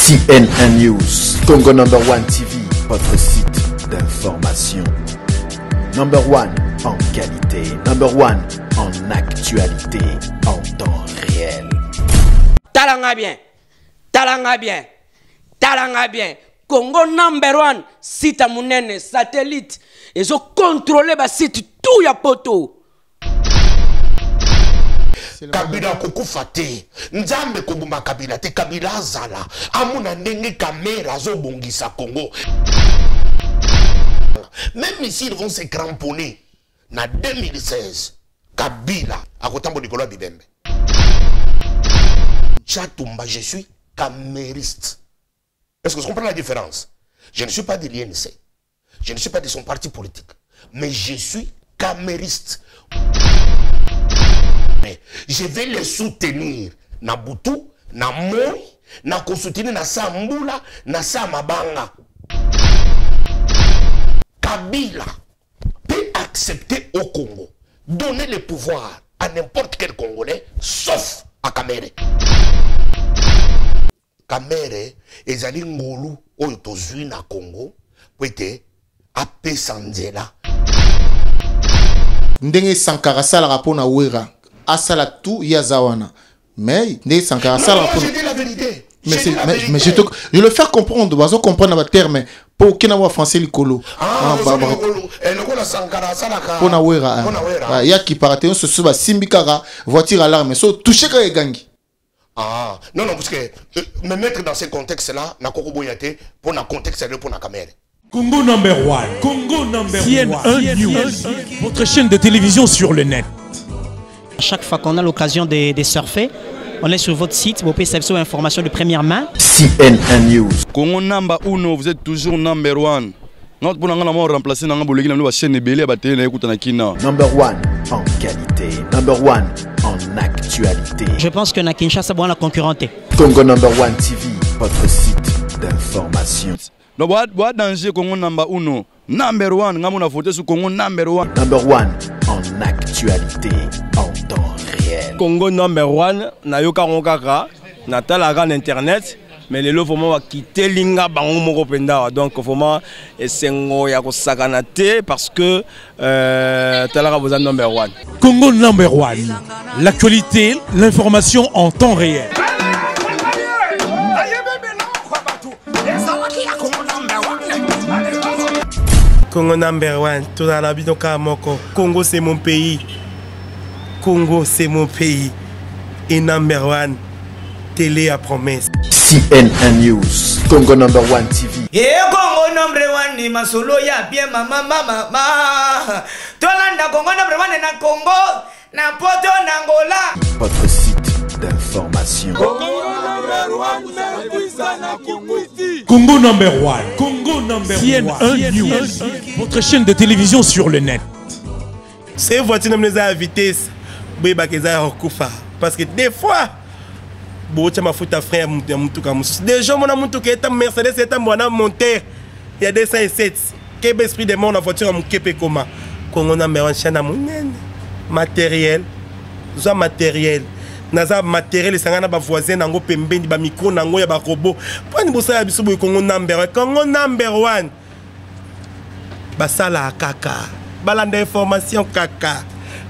CNN News, Congo number 1 TV, votre site d'information. Number 1 en qualité, number 1 en actualité, en temps réel. Talanga bien, talanga bien, talanga bien. Congo number 1 site monene satellite. Ils ont contrôlé le site tout ya poto. Kabila kukufa te nzambe kobuma Kabila te Kabila azala amuna ndenge caméra zobongisa Congo. Même ici ils vont se cramponner na 2016 Kabila akotambo Nicolas Bibembe Chatumba. Je suis camériste. Est-ce que vous comprenez la différence? Je ne suis pas de l'INC, je ne suis pas de son parti politique, mais je suis camériste. Je vais les soutenir na Butu, na Moi, na soutenir na Sambula, na Samabanga. Kabila peut accepter au Congo, donner le pouvoir à n'importe quel Congolais, sauf à Kamere. Kamere ezali ngolu oyo tozwi na Congo po ete apesa nzela. Ndenge Sankara salaka pona wera asala tout yazawana. Mais ndenge Sankara salaka pona. Je dis la vérité. Mais je le fais comprendre, bazo comprendre ba terme pour kina wa français likolo. Lokola Sankara salaka pona wera. Ya ki parate on se suba simbikara voiture alarme so toucher ka egangi. Ah, non, parce que me mettre dans ce contexte-là, na Kokoboyate, pour un contexte sérieux pour la caméra. Congo number 1. Congo number 1. CNN News, votre chaîne de télévision sur le net. À chaque fois qu'on a l'occasion de surfer, on est sur votre site, vous pouvez savoir informations de première main. CNN News. Congo number 1, vous êtes toujours number 1. Notre pour nous remplacer dans la chaîne Belé Baté na écoute na Kina. Number 1 en qualité, number 1 en actualité. Je pense que na Kinshasa bon la concurrenter. Congo number 1 TV, votre site d'information. No bois danger Congo number 1. Number 1, ngamona voter sur Congo number 1. Number 1 en actualité, en temps réel. Congo number 1 na yoka ngokaka na talaga na internet. Mais les lots vraiment quitter linga bango moko penda donc vraiment esengo ya ko sakana te parce que talara vous number 1. Congo number 1. L'actualité, l'information en temps réel. Congo number 1. Tout dans la bidon Kamoko. Congo c'est mon pays. Congo c'est mon pays. Et number 1. Télé à promesse. CNN News, Congo number 1 TV. Congo number 1 ni masolo ya bien mama. Tolanda Congo number 1 na Congo, na poto na Angola. Votre site d'information. Congo number 1. Congo number 1. CNN News, votre chaîne de télévision sur le net. C'est voiture nous à vitesse. Parce que des fois des gens mon qui est Mercedes est un monter. Il y a des 507. Quel esprit de monde en voiture à mon Képe comment. Quand on a un chaîne à mon matériel. Soit matériel. Naza matériel et sangana ba voisin nango pembeni ba micro nango ya ba robot. Pour ni bossa biso boy Congo number 1. Congo number 1. Basala kaka. Balanda information kaka.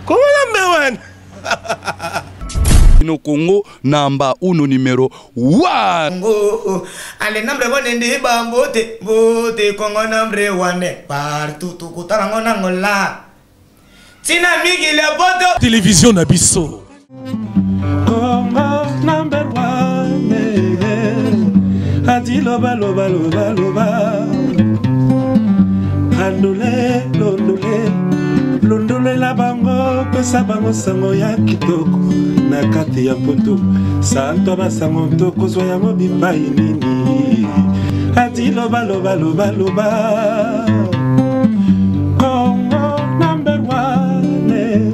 Congo number 1. No Congo number 1 numéro 1. Allez number 1 ndi bambote bote Congo number 1 partout tout kutarango nangola. Tina migi le boto Télévision Nabiso. Congo number 1. Adi loba. Andole londole la bango pesa bango sango ya kitoko na kati ya poto santo na sango toko zo ya mobipai nini ati loba Congo number 1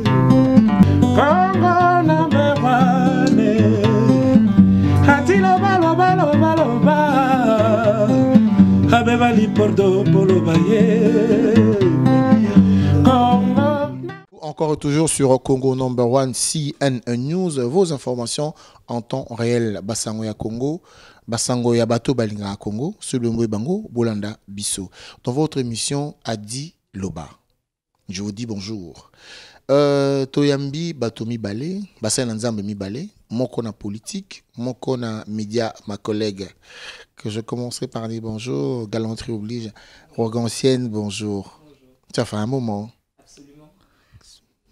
Congo number 1 ati loba abeba li pordo polo baye. Encore et toujours sur Congo Number One CNN News, vos informations en temps réel. Basango ya Congo, Basango ya Bato Balinga Congo, Sulumwe Bango, Bolanda Bisso. Dans votre émission Adi Loba. Je vous dis bonjour. Toyambi Batomi Balé, Bassin Nzambe Mi Balé, Moko na politique, Moko na média, ma collègue. Que je commencerai par dire bonjour, galanterie oblige. Rogancienne, bonjour. Ça fait un moment. Absolument.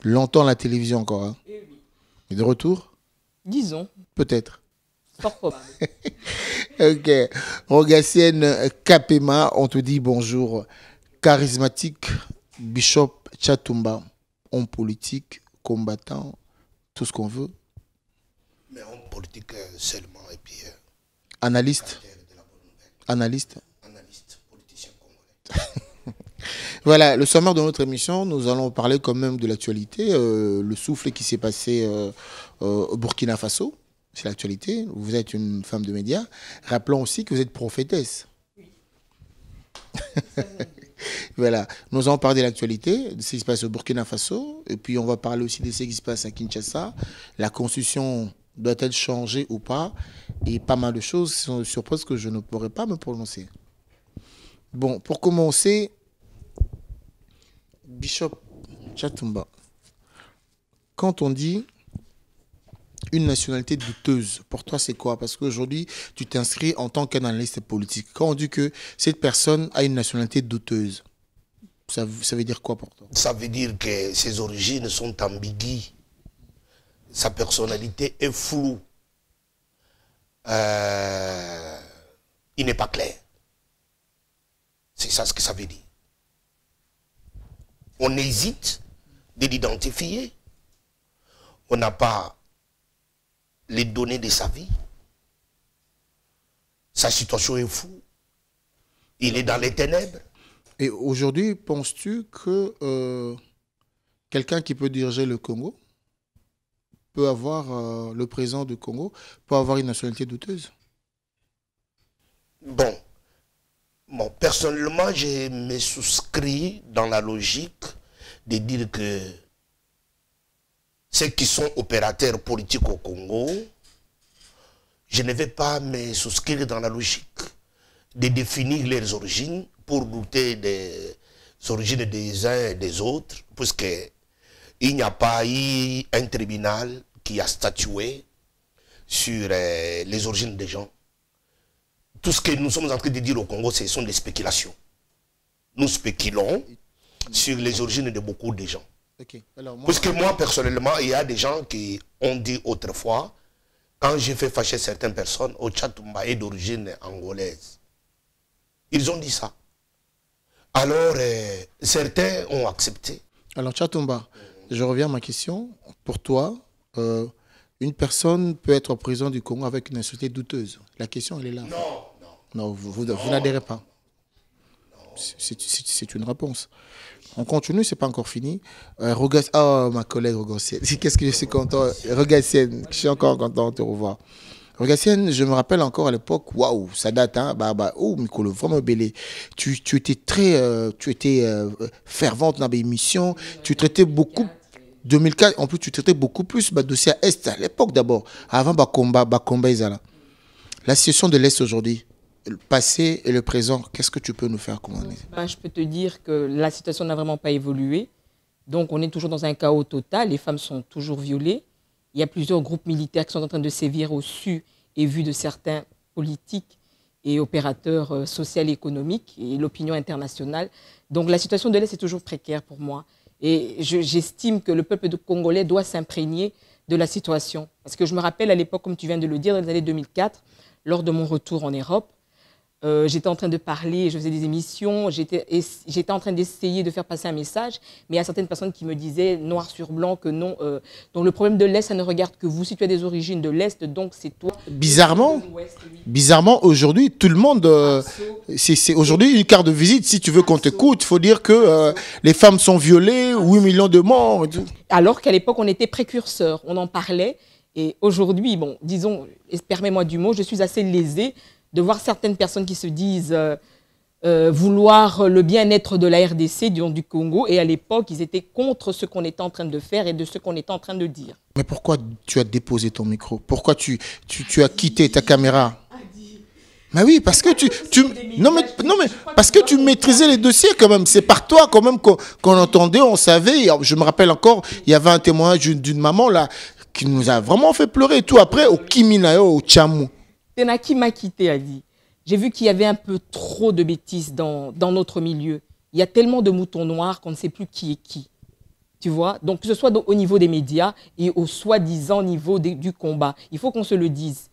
Longtemps à la télévision encore. Hein. Oui. Et de retour? Disons. Peut-être. Fort probable. Ok. Rogacienne Kapema, on te dit bonjour. Charismatique, Bishop Chatumba, homme politique, combattant, tout ce qu'on veut. Mais homme politique seulement et puis... analyste. Analyste. Analyste, politicien congolais. Voilà, le sommaire de notre émission, nous allons parler quand même de l'actualité, le souffle qui s'est passé au Burkina Faso, c'est l'actualité. Vous êtes une femme de médias. Rappelons aussi que vous êtes prophétesse. Oui. Voilà, nous allons parler de l'actualité, de ce qui se passe au Burkina Faso, et puis on va parler aussi de ce qui se passe à Kinshasa. La constitution doit-elle changer ou pas? Et pas mal de choses sont surprises que je ne pourrais pas me prononcer. Bon, pour commencer, Bishop Chatumba, quand on dit une nationalité douteuse, pour toi c'est quoi? Parce qu'aujourd'hui, tu t'inscris en tant qu'analyste politique. Quand on dit que cette personne a une nationalité douteuse, ça veut dire quoi pour toi? Ça veut dire que ses origines sont ambiguës. Sa personnalité est floue. Il n'est pas clair. C'est ça ce que ça veut dire. On hésite de l'identifier. On n'a pas les données de sa vie. Sa situation est floue. Il est dans les ténèbres. Et aujourd'hui, penses-tu que quelqu'un qui peut diriger le Congo peut avoir, le président du Congo, peut avoir une nationalité douteuse? Bon, personnellement, je me souscris dans la logique de dire que ceux qui sont opérateurs politiques au Congo, je ne vais pas me souscrire dans la logique de définir leurs origines pour douter des origines des uns et des autres, puisqu'il n'y a pas eu un tribunal qui a statué sur les origines des gens. Tout ce que nous sommes en train de dire au Congo, ce sont des spéculations. Nous spéculons sur les origines de beaucoup de gens. Okay. Alors, Puisque moi, personnellement, il y a des gens qui ont dit autrefois, quand j'ai fait fâcher certaines personnes, au Chatumba est d'origine angolaise. Ils ont dit ça. Alors, certains ont accepté. Alors, Chatumba, je reviens à ma question. Pour toi, une personne peut être président du Congo avec une nationalité douteuse. La question, elle est là. Non, vous n'adhérez pas. C'est une réponse. On continue, c'est pas encore fini. Oh, ma collègue Rogancienne. Qu'est-ce que je suis content. Rogancienne, je suis encore content de te revoir. Rogancienne, je me rappelle encore à l'époque, waouh, ça date, hein, oh, Mikolo, vraiment belé. Tu étais fervente dans l'émission, tu traitais beaucoup. 2004, en plus, tu traitais beaucoup plus de dossier à Est à l'époque d'abord, avant Bakomba Izala. La situation de l'Est aujourd'hui, le passé et le présent, qu'est-ce que tu peux nous faire commander? Je peux te dire que la situation n'a vraiment pas évolué. Donc, on est toujours dans un chaos total. Les femmes sont toujours violées. Il y a plusieurs groupes militaires qui sont en train de sévir au su et vu de certains politiques et opérateurs sociaux et économiques et l'opinion internationale. Donc, la situation de l'Est est toujours précaire pour moi. Et j'estime que le peuple congolais doit s'imprégner de la situation. Parce que je me rappelle à l'époque, comme tu viens de le dire, dans les années 2004, lors de mon retour en Europe, j'étais en train de parler, je faisais des émissions, j'étais en train d'essayer de faire passer un message, mais il y a certaines personnes qui me disaient noir sur blanc que non. Donc le problème de l'Est, ça ne regarde que vous. Si tu as des origines de l'Est, donc c'est toi. Bizarrement, aujourd'hui, tout le monde, c'est aujourd'hui une carte de visite. Si tu veux qu'on t'écoute, il faut dire que les femmes sont violées, 8 millions de morts. Alors qu'à l'époque, on était précurseurs, on en parlait. Et aujourd'hui, bon, disons, permets-moi du mot, je suis assez lésée de voir certaines personnes qui se disent vouloir le bien-être de la RDC, du Congo. Et à l'époque, ils étaient contre ce qu'on était en train de faire et de ce qu'on était en train de dire. Mais pourquoi tu as déposé ton micro? Pourquoi tu as quitté ta caméra? Mais oui, parce que non mais parce que tu maîtrisais les dossiers quand même. C'est par toi quand même qu'on entendait, on savait. Je me rappelle encore, il y avait un témoignage d'une maman là qui nous a vraiment fait pleurer et tout. Après, au Kiminayo, au Tchamou. Tenaki m'a quitté, a dit. J'ai vu qu'il y avait un peu trop de bêtises dans notre milieu. Il y a tellement de moutons noirs qu'on ne sait plus qui est qui. Tu vois? Donc, que ce soit au niveau des médias et au soi-disant niveau du combat, il faut qu'on se le dise.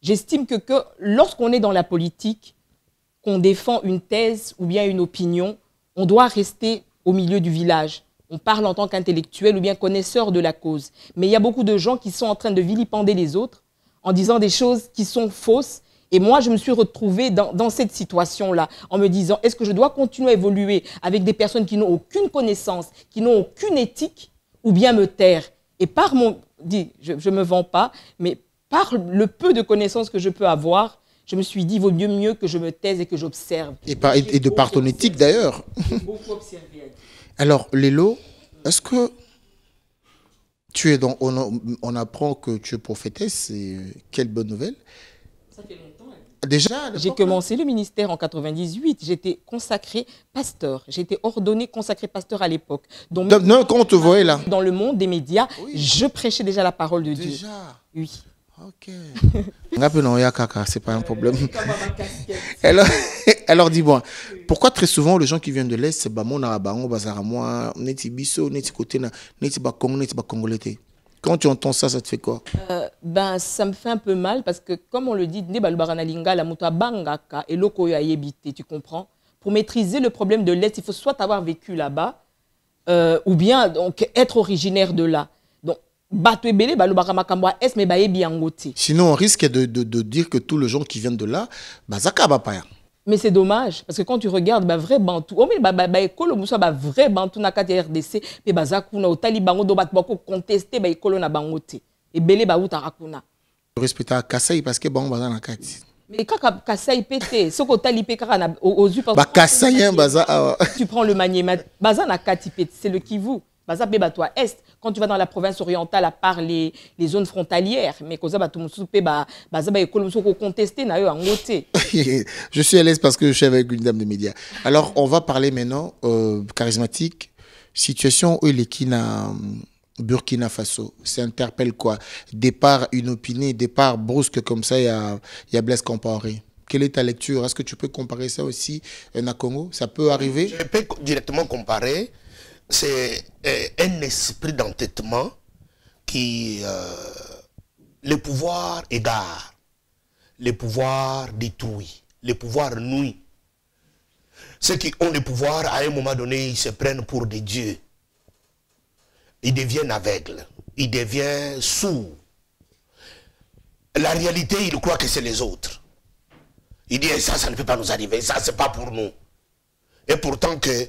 J'estime que lorsqu'on est dans la politique, qu'on défend une thèse ou bien une opinion, on doit rester au milieu du village. On parle en tant qu'intellectuel ou bien connaisseur de la cause. Mais il y a beaucoup de gens qui sont en train de vilipender les autres en disant des choses qui sont fausses. Et moi, je me suis retrouvée dans cette situation-là, en me disant, est-ce que je dois continuer à évoluer avec des personnes qui n'ont aucune connaissance, qui n'ont aucune éthique, ou bien me taire? Et par mon... je ne me vends pas, mais par le peu de connaissances que je peux avoir, je me suis dit, il vaut mieux que je me taise et que j'observe. Et de par ton éthique d'ailleurs. J'ai beaucoup observé. Alors, Lélo, est-ce que tu es dans... On apprend que tu es prophétesse, et quelle bonne nouvelle. Ça fait longtemps. Déjà, j'ai commencé le ministère en 98. J'étais consacrée pasteur. J'ai été ordonnée consacrée pasteur à l'époque. Donc, quand on te voyait là. Dans le monde des médias, oui. Je prêchais déjà la parole de Dieu. Oui. Ok. C'est pas un problème. Alors dis-moi, pourquoi très souvent les gens qui viennent de l'Est, c'est mon arabango, bazaramois, neti biso, neti côté na, neti ba Congo, neti ba congolais. Quand tu entends ça, ça te fait quoi? Ben ça me fait un peu mal parce que comme on le dit, ne balbarana linga la muta bangaka et loko ya yebite, tu comprends? Pour maîtriser le problème de l'Est, il faut soit avoir vécu là-bas ou bien donc être originaire de là. Sinon, on risque de dire que tous les gens qui viennent de là, mais c'est dommage, parce que quand tu regardes, vrai Bantou, vrai Bantou na RDC, mais bazakuna au Taliban, do batbako contester écolo na bangote et belé ba utarakuna. Respecter Kassai parce que bon bazana kati. Mais quand Kassai pété, ce que Talipé kara aux yeux ba Kassayen baza. Tu prends le Maniema, bazana kati pété, c'est le Kivu. Toi est quand tu vas dans la province orientale à part les zones frontalières mais je suis à l'aise parce que je suis avec une dame de médias. Alors on va parler maintenant charismatique situation où les Kina Burkina Faso, ça interpelle quoi? Départ inopiné, départ brusque comme ça, il y a Blaise Compaoré. Quelle est ta lecture? Est-ce que tu peux comparer ça aussi à Congo? Ça peut arriver? Je peux directement comparer. C'est un esprit d'entêtement qui le pouvoir égare, le pouvoir détruit, le pouvoir nuit. Ceux qui ont le pouvoir, à un moment donné, ils se prennent pour des dieux. Ils deviennent aveugles, ils deviennent sourds. La réalité, ils croient que c'est les autres. Ils disent ça ne peut pas nous arriver, ça c'est pas pour nous. Et pourtant que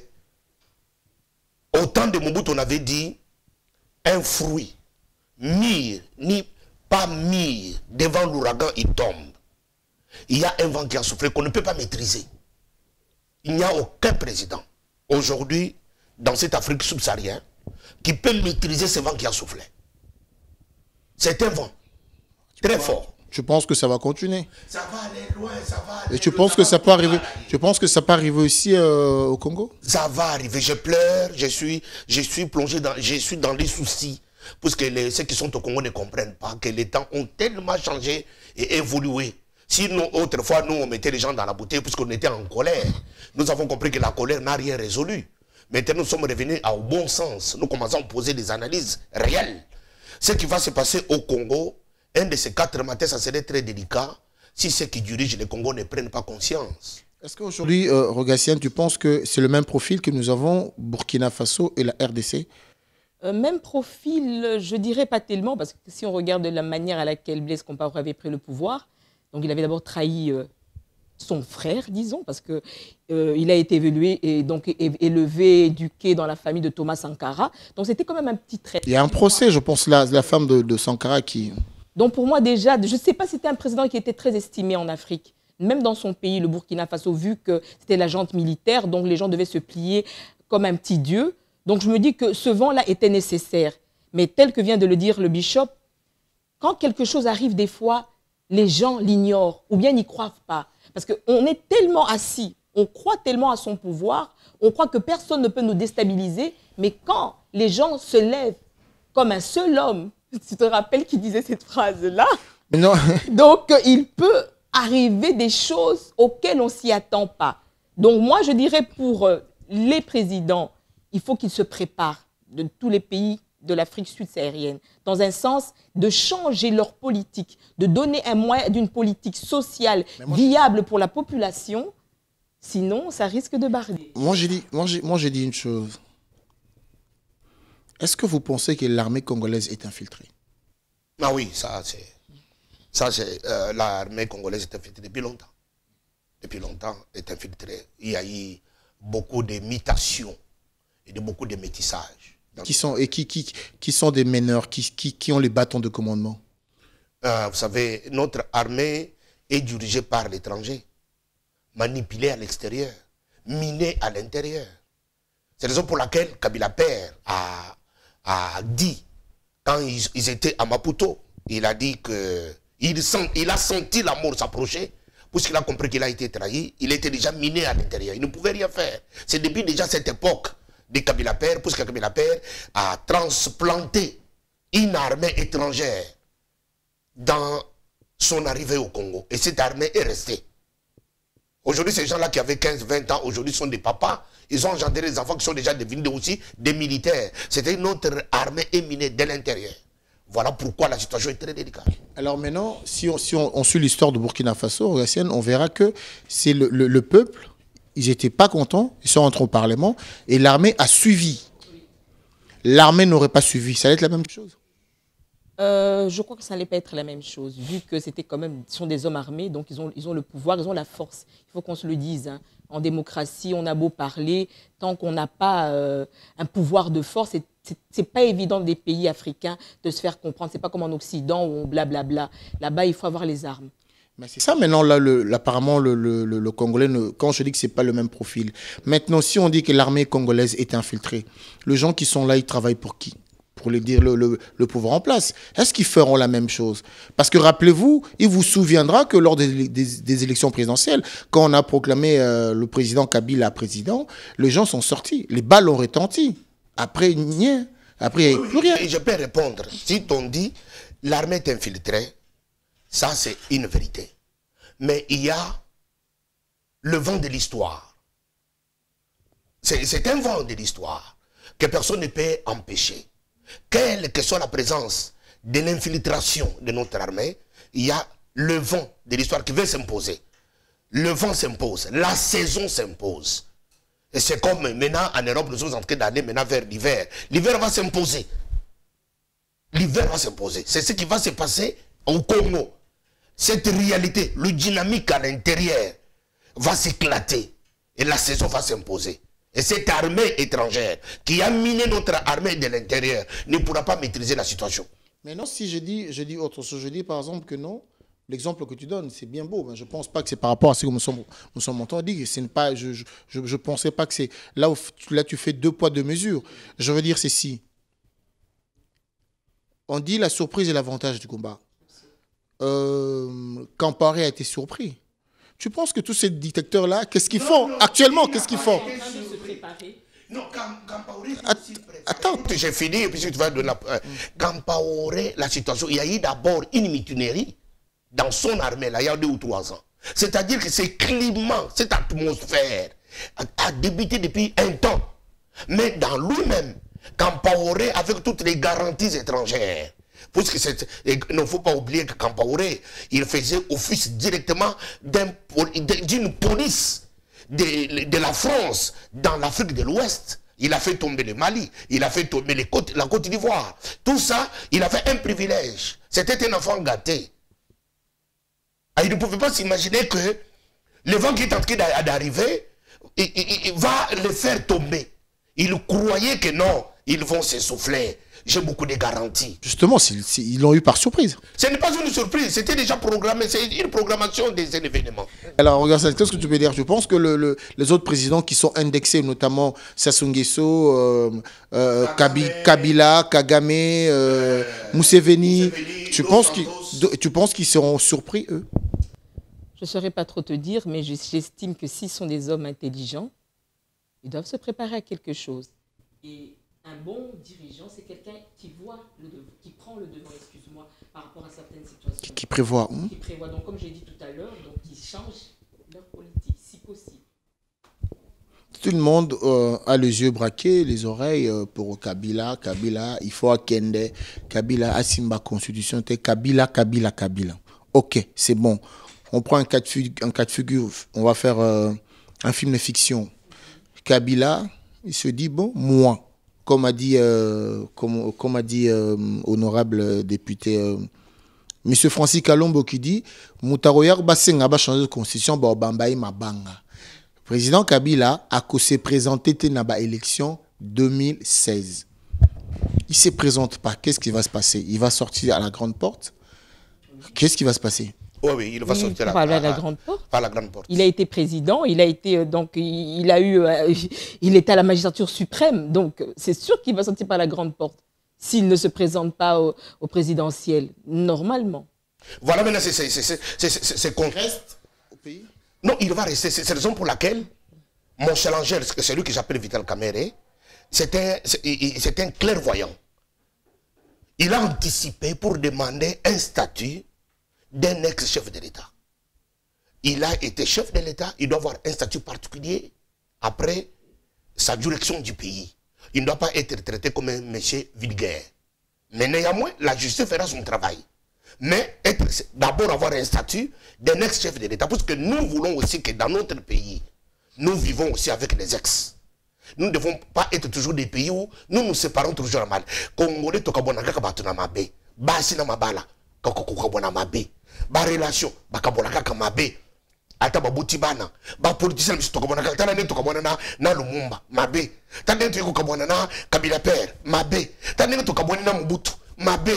au temps de Mobutu, on avait dit un fruit, mûr, ni pas mûr, devant l'ouragan, il tombe. Il y a un vent qui a soufflé qu'on ne peut pas maîtriser. Il n'y a aucun président aujourd'hui dans cette Afrique subsaharienne qui peut maîtriser ce vent qui a soufflé. C'est un vent très fort. Je pense que ça va continuer. Ça va aller loin, ça va aller. Et tu penses que ça peut arriver? Tu penses que ça peut arriver aussi au Congo? Ça va arriver. Je pleure, je suis plongé dans, les soucis. Parce que ceux qui sont au Congo ne comprennent pas que les temps ont tellement changé et évolué. Si autrefois, nous, on mettait les gens dans la bouteille puisqu'on était en colère, nous avons compris que la colère n'a rien résolu. Maintenant, nous sommes revenus au bon sens. Nous commençons à poser des analyses réelles. Ce qui va se passer au Congo, un de ces 4 matins, ça serait très délicat si ceux qui dirigent le Congo ne prennent pas conscience. Est-ce qu'aujourd'hui, Rogatien, tu penses que c'est le même profil que nous avons, Burkina Faso et la RDC? Même profil, je dirais pas tellement, parce que si on regarde la manière à laquelle Blaise Compaoré avait pris le pouvoir, donc il avait d'abord trahi son frère, disons, parce que il a été élevé, éduqué dans la famille de Thomas Sankara. Donc c'était quand même un petit trait. Il y a un procès, je pense, la femme de Sankara qui... Donc pour moi déjà, je ne sais pas si c'était un président qui était très estimé en Afrique. Même dans son pays, le Burkina Faso, vu que c'était la junte militaire, donc les gens devaient se plier comme un petit dieu. Donc je me dis que ce vent-là était nécessaire. Mais tel que vient de le dire le bishop, quand quelque chose arrive des fois, les gens l'ignorent ou bien n'y croient pas. Parce qu'on est tellement assis, on croit tellement à son pouvoir, on croit que personne ne peut nous déstabiliser. Mais quand les gens se lèvent comme un seul homme, tu te rappelles qui disait cette phrase-là? Non. Donc il peut arriver des choses auxquelles on ne s'y attend pas. Donc moi, je dirais pour les présidents, il faut qu'ils se préparent de tous les pays de l'Afrique subsaharienne, dans un sens de changer leur politique, de donner un moyen d'une politique sociale viable pour la population, sinon ça risque de barder. Moi j'ai dit une chose. Est-ce que vous pensez que l'armée congolaise est infiltrée? Ah oui, ça c'est... l'armée congolaise est infiltrée depuis longtemps. Depuis longtemps, elle est infiltrée. Il y a eu beaucoup de mutations et beaucoup de métissages. Qui sont des meneurs, qui ont les bâtons de commandement? Vous savez, notre armée est dirigée par l'étranger, manipulée à l'extérieur, minée à l'intérieur. C'est la raison pour laquelle Kabila Père a dit, quand ils étaient à Maputo, il a dit qu'il a senti la mort s'approcher, puisqu'il a compris qu'il a été trahi, il était déjà miné à l'intérieur. Il ne pouvait rien faire. C'est depuis déjà cette époque de Kabila Père, puisque Kabila Père a transplanté une armée étrangère dans son arrivée au Congo. Et cette armée est restée. Aujourd'hui, ces gens-là qui avaient 15-20 ans, aujourd'hui sont des papas. Ils ont engendré des enfants qui sont déjà devenus aussi des militaires. C'était notre armée éminée de l'intérieur. Voilà pourquoi la situation est très délicate. Alors maintenant, si on suit l'histoire de Burkina Faso, on verra que c'est le peuple, ils n'étaient pas contents, ils sont entrés au Parlement, et l'armée a suivi. L'armée n'aurait pas suivi, ça allait être la même chose? Je crois que ça n'allait pas être la même chose, vu que c'était quand même, ce sont des hommes armés, donc ils ont le pouvoir, ils ont la force. Il faut qu'on se le dise. Hein. En démocratie, on a beau parler, tant qu'on n'a pas un pouvoir de force, c'est pas évident des pays africains de se faire comprendre. C'est pas comme en Occident où on blablabla. Là-bas, il faut avoir les armes. Mais c'est ça maintenant, là, apparemment, le Congolais, quand je dis que ce n'est pas le même profil. Maintenant, si on dit que l'armée congolaise est infiltrée, les gens qui sont là, ils travaillent pour qui? Pour les dire le pouvoir en place. Est-ce qu'ils feront la même chose? Parce que rappelez-vous, il vous souviendra que lors des élections présidentielles, quand on a proclamé le président Kabila président, les gens sont sortis. Les balles ont retenti. Après, rien. Après, il n'y a plus rien. Et je peux répondre. Si on dit l'armée est infiltrée, ça c'est une vérité. Mais il y a le vent de l'histoire. C'est un vent de l'histoire que personne ne peut empêcher. Quelle que soit la présence de l'infiltration de notre armée, il y a le vent de l'histoire qui veut s'imposer. Le vent s'impose, la saison s'impose. Et c'est comme maintenant en Europe, nous sommes en train d'aller maintenant vers l'hiver. L'hiver va s'imposer. L'hiver va s'imposer. C'est ce qui va se passer au Congo. Cette réalité, le dynamique à l'intérieur va s'éclater. Et la saison va s'imposer. Et cette armée étrangère qui a miné notre armée de l'intérieur ne pourra pas maîtriser la situation. Mais non, si je dis autre chose, je dis par exemple que non, l'exemple que tu donnes, c'est bien beau, mais je ne pense pas que c'est par rapport à ce que nous sommes entendus. Je ne pensais pas que c'est... Là, tu fais 2 poids 2 mesures. Je veux dire ceci. On dit la surprise et l'avantage du combat. Kamparé a été surpris. Tu penses que tous ces dictateurs-là, qu'est-ce qu'ils font actuellement? Qu'est-ce qu'ils font? Non, Kampaoré, attends, j'ai fini et puis tu vas donner la... Kampaoré, la situation, il y a eu d'abord une mutinerie dans son armée, là, il y a 2 ou 3 ans. C'est-à-dire que ce climat, cette atmosphère a débuté depuis un temps. Mais dans lui-même, Kampaoré, avec toutes les garanties étrangères, il ne faut pas oublier que Kampaoré, il faisait office directement d'une police de la France dans l'Afrique de l'Ouest. Il a fait tomber le Mali, il a fait tomber la Côte d'Ivoire. Tout ça, il avait un privilège. C'était un enfant gâté. Il ne pouvait pas s'imaginer que le vent qui est en train d'arriver, il va le faire tomber. Il croyait que non, ils vont s'essouffler. j'ai beaucoup de garanties. Justement, ils l'ont eu par surprise. Ce n'est pas une surprise, c'était déjà programmé, c'est une programmation des événements. Alors, regarde, qu'est-ce que tu peux dire? Je pense que les autres présidents qui sont indexés, notamment Sassou Nguesso, Kabila, Kagame, Museveni, tu penses qu'ils seront surpris, eux? Je ne saurais pas trop te dire, mais j'estime que s'ils sont des hommes intelligents, ils doivent se préparer à quelque chose. Et un bon dirigeant, c'est quelqu'un qui voit qui prend le devant, excuse-moi, par rapport à certaines situations. Qui prévoit. Qui prévoit. Donc, comme j'ai dit tout à l'heure, donc ils changent leur politique, si possible. Tout le monde a les yeux braqués, les oreilles pour Kabila. Kabila, il faut Akende. Kabila, Asimba Constitution, Kabila. Ok, c'est bon. On prend un cas de figure, on va faire un film de fiction. Kabila, il se dit, bon, moi, comme a dit honorable député Monsieur Francis Kalombo qui dit, Moutaroyar Basenga va changer de constitution, Bambaï Mabanga. Président Kabila a s'est présenté dans l'élection 2016. Il ne se présente pas. Qu'est-ce qui va se passer? Il va sortir à la grande porte. Qu'est-ce qui va se passer? Oui, il va sortir par la grande porte. Par la grande porte. Il a été président, il a été il est à la magistrature suprême, donc c'est sûr qu'il va sortir par la grande porte s'il ne se présente pas au présidentiel normalement. Voilà, maintenant c'est qu'on reste au pays. Non, il va rester. C'est la raison pour laquelle mon challenger, c'est lui que j'appelle Vital Kamerhe, c'est un clairvoyant. Il a anticipé pour demander un statut d'un ex-chef de l'État. Il a été chef de l'État, il doit avoir un statut particulier après sa direction du pays. Il ne doit pas être traité comme un monsieur vulgaire. Mais néanmoins, la justice fera son travail. Mais d'abord avoir un statut d'un ex-chef de l'État. Parce que nous voulons aussi que dans notre pays, nous vivons aussi avec les ex. Nous ne devons pas être toujours des pays où nous nous séparons toujours à mal. Congolais, tokabonaka kabatuna mabe. Basina mabala. Kokokokabona mabe. Ba relation bakabolaka kamabe ata babuti bana ba politicien biso tokabonaka tana ne tokabona na Lumumba mabe tande to kokabona na Kabila père mabe tande ne tokabona na Mobutu mabe.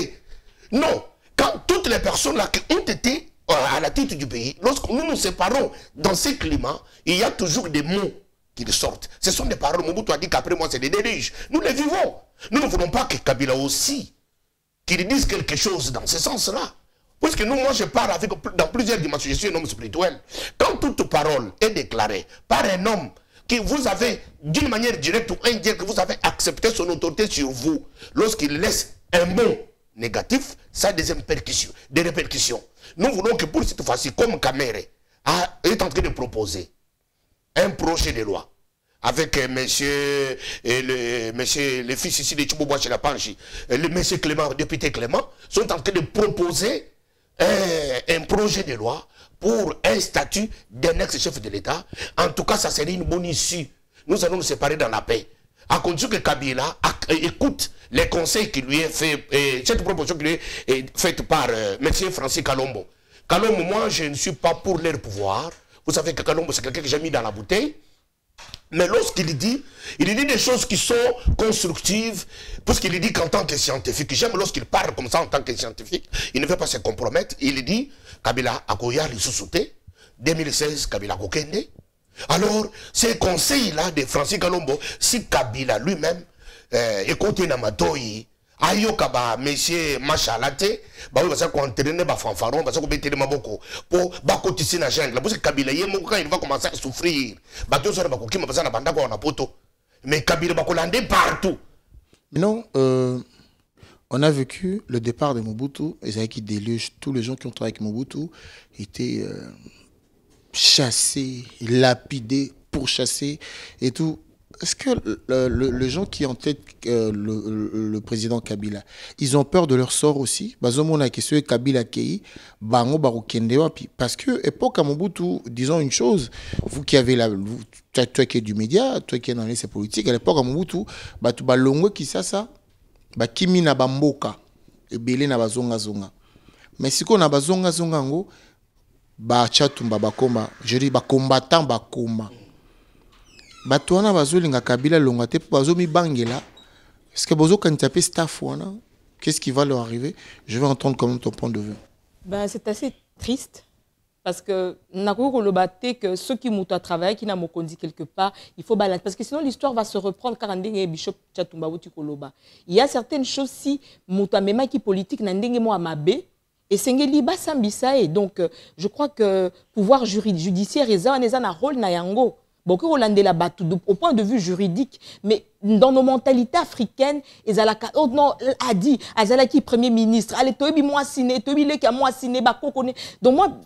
Non, quand toutes les personnes là qui ont été à la tête du pays, lorsque nous nous séparons dans ce climat, il y a toujours des mots qui sortent. Ce sont des paroles. Mobutu a dit qu'après moi c'est des déluges. Nous les vivons. Nous ne voulons pas que Kabila aussi qu'il dise quelque chose dans ce sens-là. Parce que nous, moi, je parle dans plusieurs dimensions. Je suis un homme spirituel. Quand toute parole est déclarée par un homme que vous avez, d'une manière directe ou indirecte, que vous avez accepté son autorité sur vous, lorsqu'il laisse un mot négatif, ça a des répercussions. Nous voulons que pour cette fois-ci, comme Kamerhe est en train de proposer un projet de loi, avec monsieur le fils ici de Tchouboua chez la Panchi, le monsieur Clément, député Clément, sont en train de proposer un projet de loi pour un statut d'un ex-chef de l'État. En tout cas, ça serait une bonne issue. Nous allons nous séparer dans la paix. À condition que Kabila écoute les conseils qui lui est fait, cette proposition qui lui est faite par monsieur Francis Kalombo. Kalombo, moi, je ne suis pas pour leur pouvoir. Vous savez que Kalombo, c'est quelqu'un que j'ai mis dans la bouteille. Mais lorsqu'il dit des choses qui sont constructives, parce qu'il dit qu'en tant que scientifique, j'aime lorsqu'il parle comme ça en tant que scientifique, il ne veut pas se compromettre. Il dit, Kabila Akoya Lissousouté, 2016, Kabila Kokende. Alors, ces conseils-là de Francis Kalombo, si Kabila lui-même, écoutez Namatoyi, ayoka ba monsieur machalate ba oui ça qu'on entraîner ba fanfaron ba ça qu'on béter maboko pour ba cotiser na jungle parce que Kabila yemo quand il va commencer à souffrir ba tout ça ba ko kima ba na banda ko na poto mais Kabila ba ko landé partout. Mais non, on a vécu le départ de Mobutu et ça qui déluge. Tous les gens qui ont travaillé avec Mobutu étaient chassés, lapidés, pourchassés et tout. Est-ce que les gens qui ont en tête le président Kabila, ils ont peur de leur sort aussi? Parce que, époque à Mobutu, disons une chose, vous qui avez toi qui es du média, toi qui es dans les politiques, à l'époque à Mobutu, tu as longue qui ça, kimi na bamboka, et belé na bazonga zonga. Mais si on a bazonga zonga ngo, chatumba bakoma, je dis combattant bakoma. Batuana bazolinga Kabila longa te bazomi bangela Est-ce que Bozo, quand il tapé staff, qu'est-ce qui va leur arriver? Je vais entendre quand même ton point de vue. Ben, c'est assez triste. Parce que que ceux qui m'ont travaillé, qui n'ont pas dit quelque part, il faut balancer. Parce que sinon, l'histoire va se reprendre car Bishop Tchatumba Koloba. Il y a certaines choses si Moutamema qui politique n'a pas Mabé et c'est liba sambisae. Donc, je crois que pouvoir judiciaire est un rôle na yango. Beaucoup Hollandais là-bas, au point de vue juridique, mais dans nos mentalités africaines, Ezalaka, oh non, a dit, Azalaki Premier ministre, allez, Tobi moi signé, Tobi le qui a moi signé, Bako connaît. Donc moi,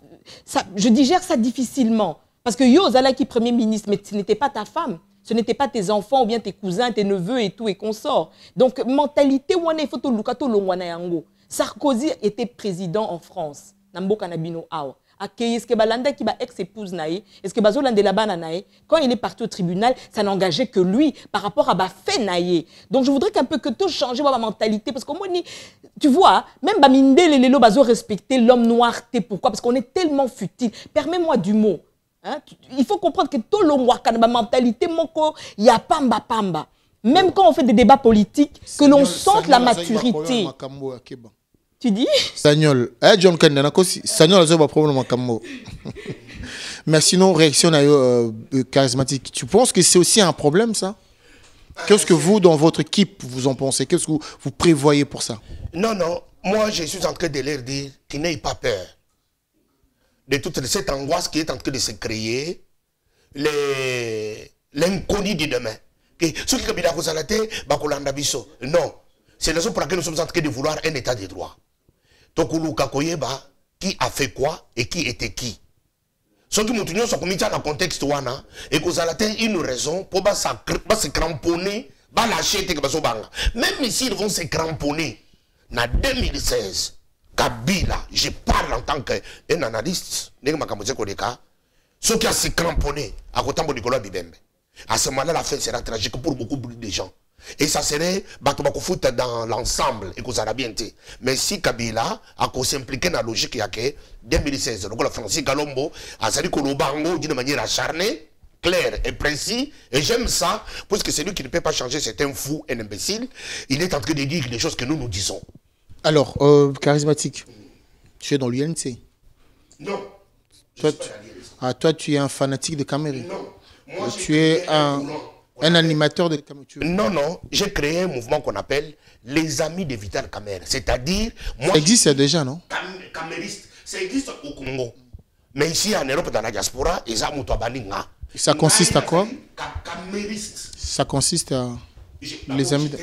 ça, je digère ça difficilement. Parce que yo, Azalaki Premier ministre, mais ce n'était pas ta femme, ce n'était pas tes enfants ou bien tes cousins, tes neveux et tout, et consorts. Donc, mentalité, il faut tout lukato longwana yango. Sarkozy était président en France. Nambo Kanabino Awa. Est-ce que Balanda qui va ex-épouse naïe, est-ce que Bazolande la naïe, quand il est parti au tribunal, ça n'engageait que lui par rapport à Bafé naïe. Donc je voudrais qu'un peu que tout change ma mentalité parce que moi tu vois, même Baminde les lelo bazo respecter l'homme noir, pourquoi? Parce qu'on est tellement futile. Permets-moi du mot. Hein? Il faut comprendre que tout le monde ma mentalité moko y a pamba pamba. Même quand on fait des débats politiques, que l'on sente la maturité. Tu dis? Sagnol. John Kennedy, Sagnol a un problème avec moi. Mais sinon, réaction charismatique. Tu penses que c'est aussi un problème, ça? Qu'est-ce que vous, dans votre équipe, vous en pensez? Qu'est-ce que vous prévoyez pour ça? Non, non. Moi, je suis en train de leur dire qu'ils n'aient pas peur de toute cette angoisse qui est en train de se créer, l'inconnu du demain. Ceux qui habitent à Kosalate, Bakolanda Bisso. Non. C'est la raison pour laquelle nous sommes en train de vouloir un état de droit. Tokulu Kakoyeba, qui a fait quoi et qui était qui. Ceux qui m'ont tenu sont commis dans le contexte wana et que vous avez une raison pour se cramponner, lâcher tes banga. Même s'ils vont se cramponner, en 2016, Kabila, je parle en tant qu'un analyste, ceux qui ont se cramponné à côté de Nicolas Bibembe. À ce moment-là, la fin sera tragique pour beaucoup de gens. Et ça serait dans l'ensemble et que ça a bien été. Mais si Kabila a s'impliqué dans la logique, il y a que 2016, donc la Francis Galombo a sali Kolobango d'une manière acharnée, claire et précise. Et j'aime ça, parce que c'est lui qui ne peut pas changer, c'est un fou, un imbécile. Il est en train de dire les choses que nous nous disons. Alors, charismatique, tu es dans l'UNC? Non. Toi, tu es un fanatique de Kamere? Non. Moi, tu es un animateur de Kamere? Non, non. J'ai créé un mouvement qu'on appelle les Amis de Vital Kamere. C'est-à-dire... Ça existe déjà, non? Kamériste. Ça existe au Congo. Mais ici, en Europe, dans la diaspora, ils ont Moutouabaninga. Ça consiste à quoi? Kamériste. Ça consiste à... Les amis de...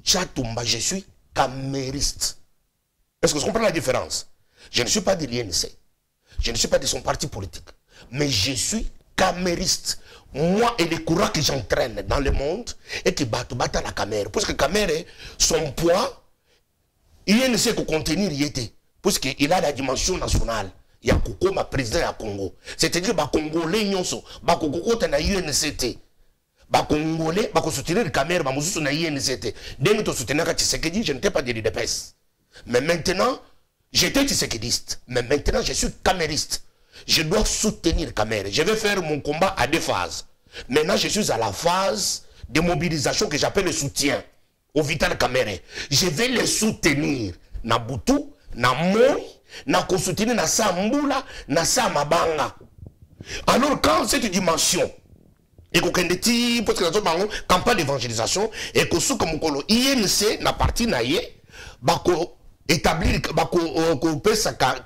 Tchatumba, je suis kamériste. Est-ce que vous comprenez la différence? Je ne suis pas de l'INC. Je ne suis pas de son parti politique. Mais je suis kamériste. Moi et les courants que j'entraîne dans le monde et qui battent la Kamere. Parce que Kamere, son poids, il ne sait que contenir y était. Parce qu'il a la dimension nationale. Il y a Koko, ma président à Congo. C'est-à-dire que les Congolais, ils sont na UNCT. Les Congolais, ils soutenir le Kamere, ils sont na UNCT. Dès que tu soutenir Tshisekedi, je n'étais pas de l'UDPS. Mais maintenant, j'étais tshisekidiste. Mais maintenant, je suis kamériste. Je dois soutenir Kamere. Je vais faire mon combat à deux phases. Maintenant, je suis à la phase de mobilisation que j'appelle le soutien au Vital Kamere. Je vais le soutenir. Na Butu, na Moi, na soutenir na Sambula, na Samabanga. Alors, quand cette dimension, et qu'on a parce que la campagne d'évangélisation, et que sous comme INC, na partie naïe, bako établir,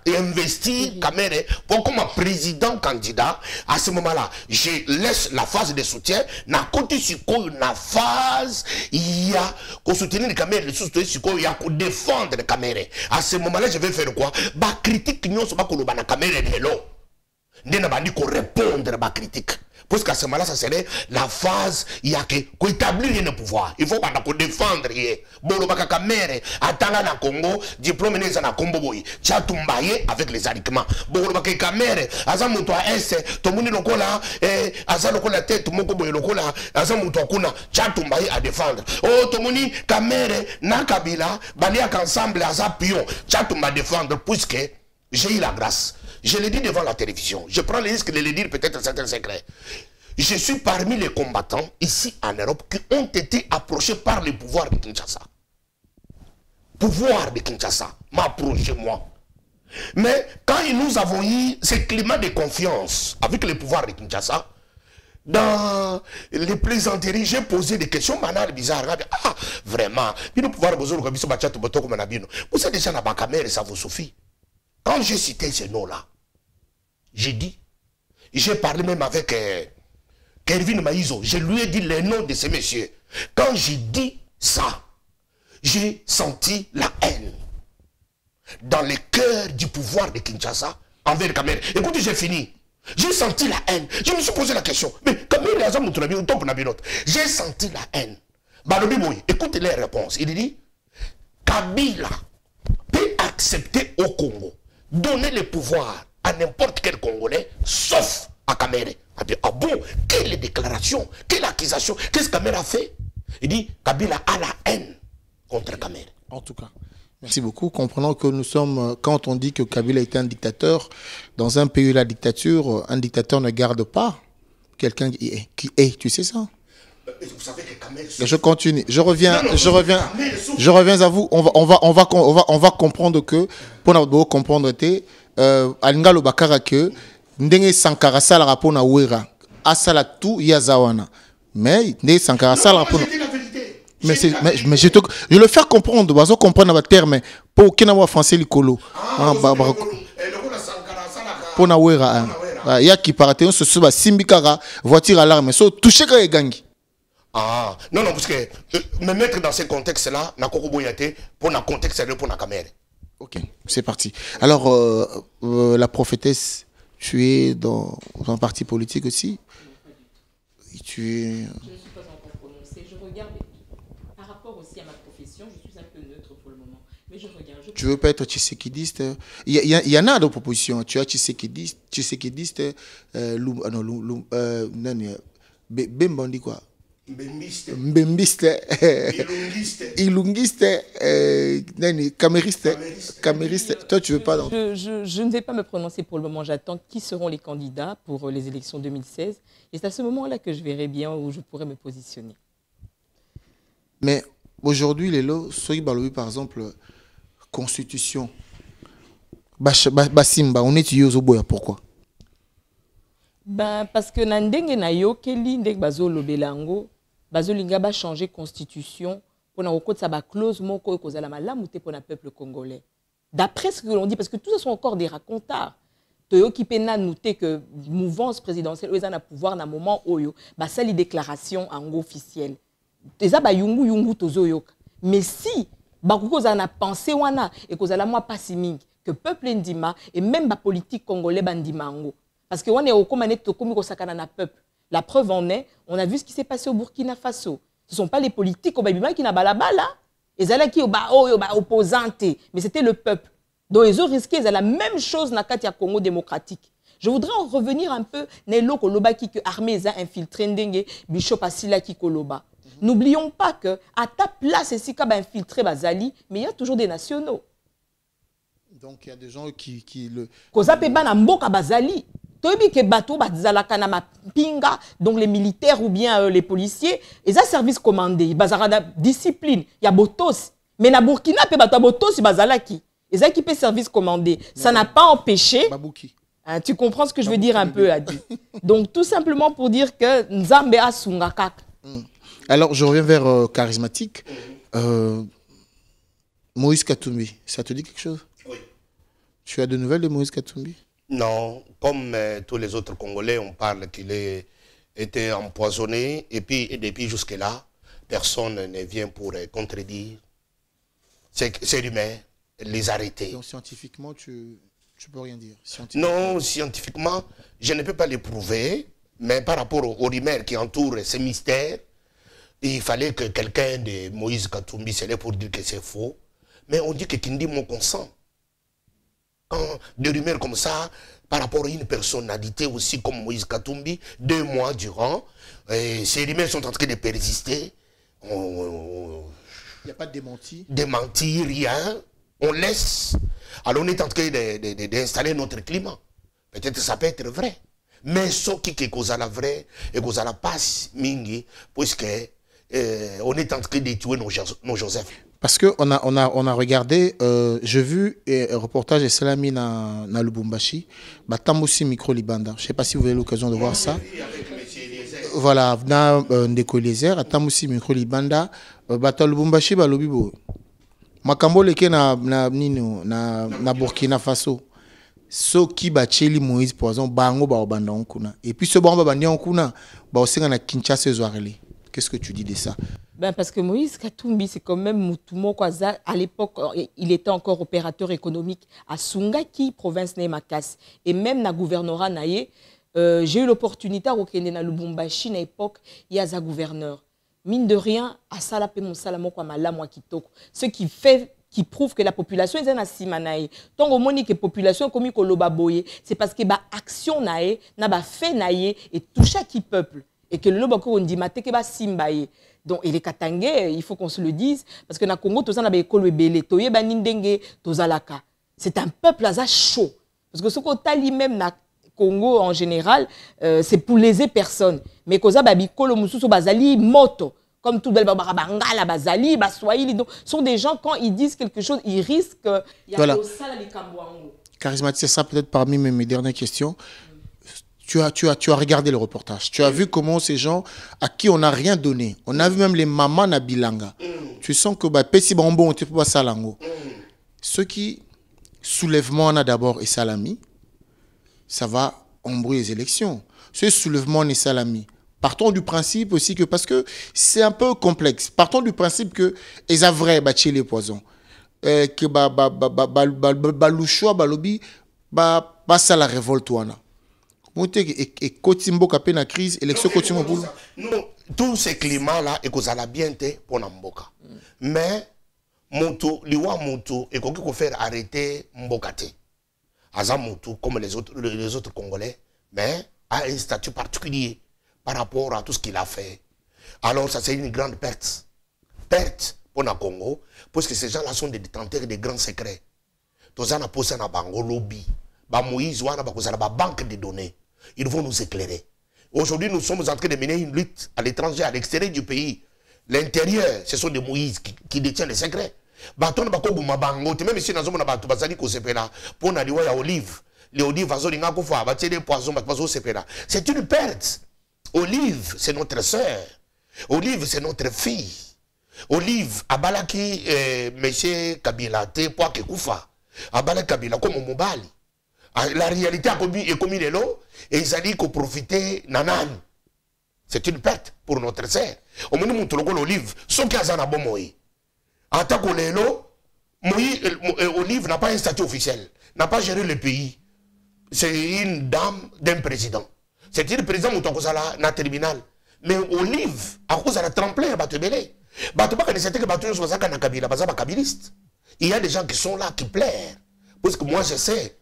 investir Kamere pour comme président candidat. À ce moment-là, je laisse la phase de soutien. Na côté sur la phase, il y a qu'on soutenir Kamere, il y a qu'on défendre Kamere. À ce moment-là, je vais faire quoi? Ba critique nous sommes pas qu'on na Kamere de l'eau. N'a pas dit qu'on répondre à ma critique. Parce qu'à ce moment-là, ça serait la phase, il y a qu'on établir le pouvoir. Il faut qu'on défendre. Bon, le Kamere, attendant na Congo, diplôme n'est na Congo boy. Tchatumbaye avec les aliments. Bon, le Kamere, azamuto a est, tout le monde lokola, azalokola tête, tout le monde boy lokola, azamuto kuna, Tchatumbaye à défendre. Oh, tout le monde Kamere, na Kabila, baliak ensemble, azapion, Tchatumba défendre, puisque j'ai eu la grâce. Je le dis devant la télévision. Je prends le risque de le dire peut-être certains secrets. je suis parmi les combattants ici en Europe qui ont été approchés par le pouvoir de Kinshasa. Pouvoir de Kinshasa m'a approché moi. Mais quand nous avons eu ce climat de confiance avec le pouvoir de Kinshasa, dans les plaisanteries, j'ai posé des questions banales, bizarres. Ah, vraiment, vous êtes déjà dans ma caméra, ça vous suffit. Quand j'ai cité ces noms-là, j'ai dit, j'ai parlé même avec Kervin Maïzo, je lui ai dit les noms de ces messieurs. Quand j'ai dit ça, j'ai senti la haine dans le cœur du pouvoir de Kinshasa envers Kamere. Écoutez, j'ai fini. J'ai senti la haine. Je me suis posé la question. Mais Kamere, j'ai senti la haine. Écoutez les réponses. Il dit, Kabila peut accepter au Congo, donner le pouvoir à n'importe quel Congolais, sauf à Kamere. Ah bon, quelle déclaration, quelle accusation, qu'est-ce que Kamere a fait? Il dit, Kabila a la haine contre Kamere. En tout cas. Merci beaucoup. Comprenons que nous sommes, quand on dit que Kabila était un dictateur, dans un pays où la dictature, un dictateur ne garde pas quelqu'un qui est. Tu sais ça? Vous savez que Kamere... Je continue. Je reviens à vous. On va comprendre que, pour nous comprendre, Alinga lo bakara que, ndenge Sankara sala rapona wera, asala tout yazawana. Mais, ndenge Sankara sala rapona... Mais je le fais comprendre, je comprendre le terme pour qu'il y ait un français licolo. Pour na wera, il y a qui partent on se souvient simbikara voiture alarme, so toucher quand il gagne. Ah non parce que me mettre dans ce contexte là, na koko boyate pour na contexte là pour na caméra. Ok, c'est parti. Alors la prophétesse, tu es dans un parti politique aussi. Tu es. Je ne suis pas encore prononcée. Je regarde. Aussi à ma profession, je suis un peu neutre pour le moment. Mais je regarde. Tu veux pas être tshisekidiste? Il y en a d'autres propositions. Tu as tshisekidiste, Bembondi quoi? Mbembiste, ilungiste, camériste. Toi, tu veux pas? Je ne vais pas me prononcer pour le moment. J'attends qui seront les candidats pour les élections 2016. Et c'est à ce moment-là que je verrai bien où je pourrai me positionner. Mais aujourd'hui, les lots, par exemple, constitution, Basimba, on est au boya. Pourquoi? Parce que Nandenge na yo keli ndek bazo lobelango, bazo linga ba changer constitution pour na okotsa ba clause moko ekozala malamu te pour na peuple congolais. D'après ce que l'on dit, parce que tout ça sont encore des racontards. Toyo ki pena noter que mouvance présidentielle oza na pouvoir na moment oyo, ba sali déclaration en officielle. Eza ba yungu tozoyoka. Mais si bakoko za na pensé wana et kozala moi pas siming que peuple ndima et même ba politique congolais bandimango. Parce que on est au commandé tokomi ko sakana na peuple. La preuve en est, on a vu ce qui s'est passé au Burkina Faso. Ce sont pas les politiques au babima qui na balabala. Ezala ki ba opposante, mais c'était le peuple. Donc ils ont risqué la même chose na Katia Congo démocratique. Je voudrais en revenir un peu Nelo Koloba qui que armée a infiltré Ndenge Bishop Asila qui Koloba. N'oublions pas que à ta place ici quand infiltré Bazali, mais il y a toujours des nationaux. Donc il y a des gens qui le Koza pe bana mboka Bazali. Tobi ke bato bazalaka na mapinga, donc les militaires ou bien les policiers, ils ont service commandé, bazarada discipline, il y a botos. Mais na Burkina pe bato botos bazalaki. Ils ont équipé service commandé. Ça n'a pas empêché. Hein, tu comprends ce que je veux dire un peu, Adi. Donc tout simplement pour dire que Nzambe a sungakak. Alors je reviens vers charismatique. Moïse Katumbi, ça te dit quelque chose? Oui. Tu as de nouvelles de Moïse Katumbi? Non, comme tous les autres Congolais, on parle qu'il a été empoisonné et depuis jusque-là, personne ne vient pour contredire ces rumeurs, les arrêter. Donc scientifiquement, tu peux rien dire? Non, scientifiquement, je ne peux pas les prouver, mais par rapport aux rumeurs qui entourent ces mystères, il fallait que quelqu'un de Moïse Katumbi s'élève pour dire que c'est faux. Mais on dit que Kindi mon consent. Quand des rumeurs comme ça, par rapport à une personnalité aussi comme Moïse Katumbi, 2 mois durant, ces rumeurs sont en train de persister. Il n'y a pas de démenti? Démenti, rien. On laisse. Alors on est en train d'installer notre climat. Peut-être que ça peut être vrai. mais soki ke kozala vrai et kozala passe mingi puisque on est en train de tuer nos Joseph. Parce que on a regardé, j'ai vu un reportage de Salami na Lubumbashi, Batambosi Micro Libanda. Je ne sais pas si vous avez l'occasion de voir ça. Voilà, na Ndeko Lézer, Batambosi Micro Libanda, Bata Lubumbashi balobibo. Makambo leke na Burkina Faso. So qui bacheli Moïse Poison bango ba obanda onkuna. Et puis ce bango ba bandi onkuna, ba osenga na Kinshasa zoareli. Qu'est-ce que tu dis de ça? Ben parce que Moïse Katumbi, c'est quand même Moutumo Kwaza. À l'époque, il était encore opérateur économique à Sungaki, province Nemakas. Et même dans le gouvernorat, j'ai eu l'opportunité de reconnaître dans Lubumbashi, à l'époque, il y a un gouverneur. Mine de rien, à Salapé Monsalamo Kwamala Kitoko. Ce qui prouve que la population est en Simanaï. Tant que la population comme Kolobaboye, c'est parce que bah action nae, na ba fait nae et tout chaque peuple. Et que le lobako on dit maté que ba simbaye. Donc et les Katangais, il faut qu'on se le dise parce que na Congo tous na ba école belé, toye ba nindenge, tozalaka. C'est un peuple à chaud. Parce que ce qu'on tali même na Congo en général, c'est pour léser personne. Mais koza ba bikolo mususu bazali moto. Comme tout le Bangala, Bazali, Baswahili, donc sont des gens quand ils disent quelque chose, ils risquent. Voilà. Charismatique, c'est ça peut-être parmi mes dernières questions. Tu as regardé le reportage. Tu as vu comment ces gens à qui on n'a rien donné. On a vu même les mamans na Bilanga. Tu sens que Pessi Bambo on te pas salango. Ce qui soulèvement on a d'abord et Salami, ça va embrouiller les élections. Ce soulèvement et Salami. Partons du principe aussi que, parce que c'est un peu complexe, partons du principe que les avrais bâti les poisons. Que balouchoua, balobi, ça la révolte. Et Kotimbo kapé na crise, élection Kotimbo boulou. Non, tous ces climats-là, et qu'on a bien été pour Namboka. Mais, Moutou, liwa Moutou, et qu'on peut faire arrêter Mbokate. Aza Moutou, comme les autres Congolais, mais a un statut particulier par rapport à tout ce qu'il a fait. Alors ça c'est une grande perte. Perte pour le Congo, parce que ces gens-là sont des détenteurs de grands secrets. Tous en a posé na bango lobby. Ba Moïse wana ba kozala ba banque de données. Ils vont nous éclairer. Aujourd'hui, nous sommes en train de mener une lutte à l'étranger, à l'extérieur du pays. L'intérieur, ce sont des Moïse qui détiennent les secrets. Baton ba ko buma bango, même si nous avons ba bazali ko sepela pour na liwa ya olive. Les olives azolinga ko fa ba tirer poison ba bazo sepela. C'est une perte. Olive, c'est notre sœur. Olive, c'est notre fille. Olive, abalaki monsieur Kabila, te poa ke kufa. Abalaki Kabila comme Mobali. La réalité est comme les lots et ils ont dit qu'on profitait nanan. C'est une perte pour notre sœur. Au moment où l'olive, ce qui a un bon moï. En tant que les lots, Olive n'a pas un statut officiel, n'a pas géré le pays. C'est une dame d'un président. C'est une président Moutokozala na terminal. Mais Olive, à cause de la tremplin, à Batebele. Batebaka ne sait que Batebele soit na Kabila, Bazaba Kabiliste. Il y a des gens qui sont là, qui plairent. Parce que moi je sais,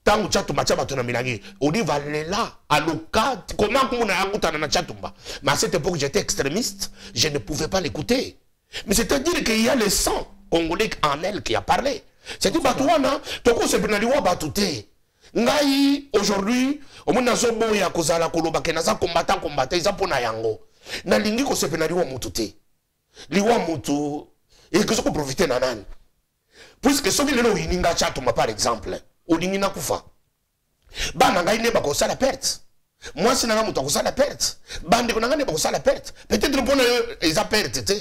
tant que Tchatoumba Tchabatuna Minagi, Olive est là, à l'oka, comment on a écouté na Tchatoumba. Mais à cette époque, j'étais extrémiste, je ne pouvais pas l'écouter. Mais c'est-à-dire qu'il y a le sang congolais en elle qui a parlé. C'est-à-dire, Batouana, Toko se penaliwa Batouté. Ngai aujourd'hui au monde nazo boya kozala koloba ke naza combattant isa pona yango na lingi ko sepena liwa mutu te liwa mutu et que je peux profiter nanan puisque soki lelo yininga Tchatoumba par exemple olingi na kufa bana ngai ne ba ko sala perte moi si nanga mutu ko sala perte bande ko nanga ne ba ko sala perte peut-être pona isa perte te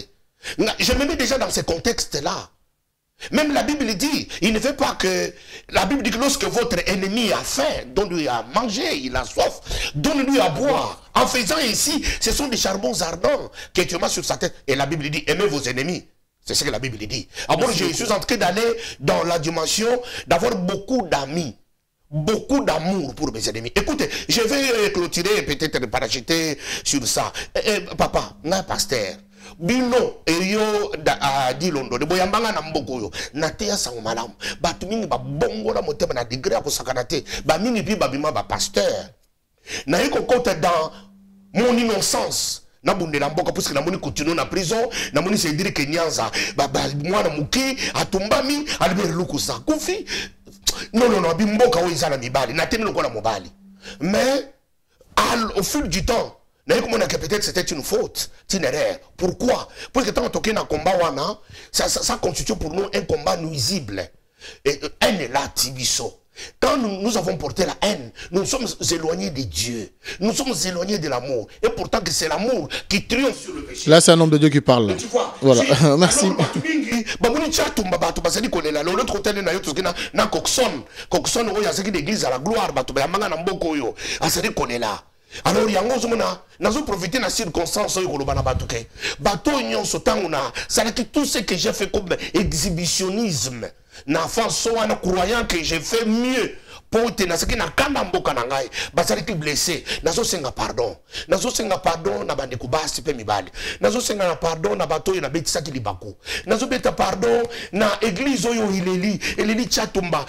je me mets déjà dans ce contexte là. Même la Bible dit, il ne fait pas que... La Bible dit que lorsque votre ennemi a faim, donne-lui à manger, il a soif, donne-lui à boire. En faisant ainsi, ce sont des charbons ardents que tu mets sur sa tête. Et la Bible dit, aimez vos ennemis. C'est ce que la Bible dit. Alors je suis en train d'aller dans la dimension d'avoir beaucoup d'amis. Beaucoup d'amour pour mes ennemis. Écoutez, je vais clôturer, peut-être parachuter sur ça. Papa, un pasteur. Bino eyo da di londo de boyambanga na mboko yo na te ya sango malamu batu mingi ba bongo la motema na degré ya kosakana te ba mingi pi ba bima ba pasteur na yiko kota dans mon innocence na bundela mboka puisque na moni continue na prison na moni se dire que nyanza ba mwana muki atumbami albert lukusa kufi non bimboka o izala mibali na temi lokola mobali mais Au fil du temps, peut-être c'était une faute, une erreur. Pourquoi? Parce que tant qu'on a un combat, ça constitue pour nous un combat nuisible. Et haine est là, Tibiso. Quand nous avons porté la haine, nous sommes éloignés de Dieu. Nous sommes éloignés de l'amour. Et pourtant que c'est l'amour qui triomphe sur le péché. Là, c'est un homme de Dieu qui parle. Tu vois, voilà, merci. L'autre côté, il y a Coxon. Coxon, il y a l'église à la gloire. Alors, il y a un profité de la circonstance. Bateau, c'est tout ce que j'ai fait comme exhibitionnisme. En croyant que j'ai fait mieux. Pour te nasaki na kanda mboka na ngai basali ki blessé nazo senga pardon na bande kubasi pe mibali nazo senga pardon na bato na betisa ki libako nazo beta pardon na église oyo eleli chatumba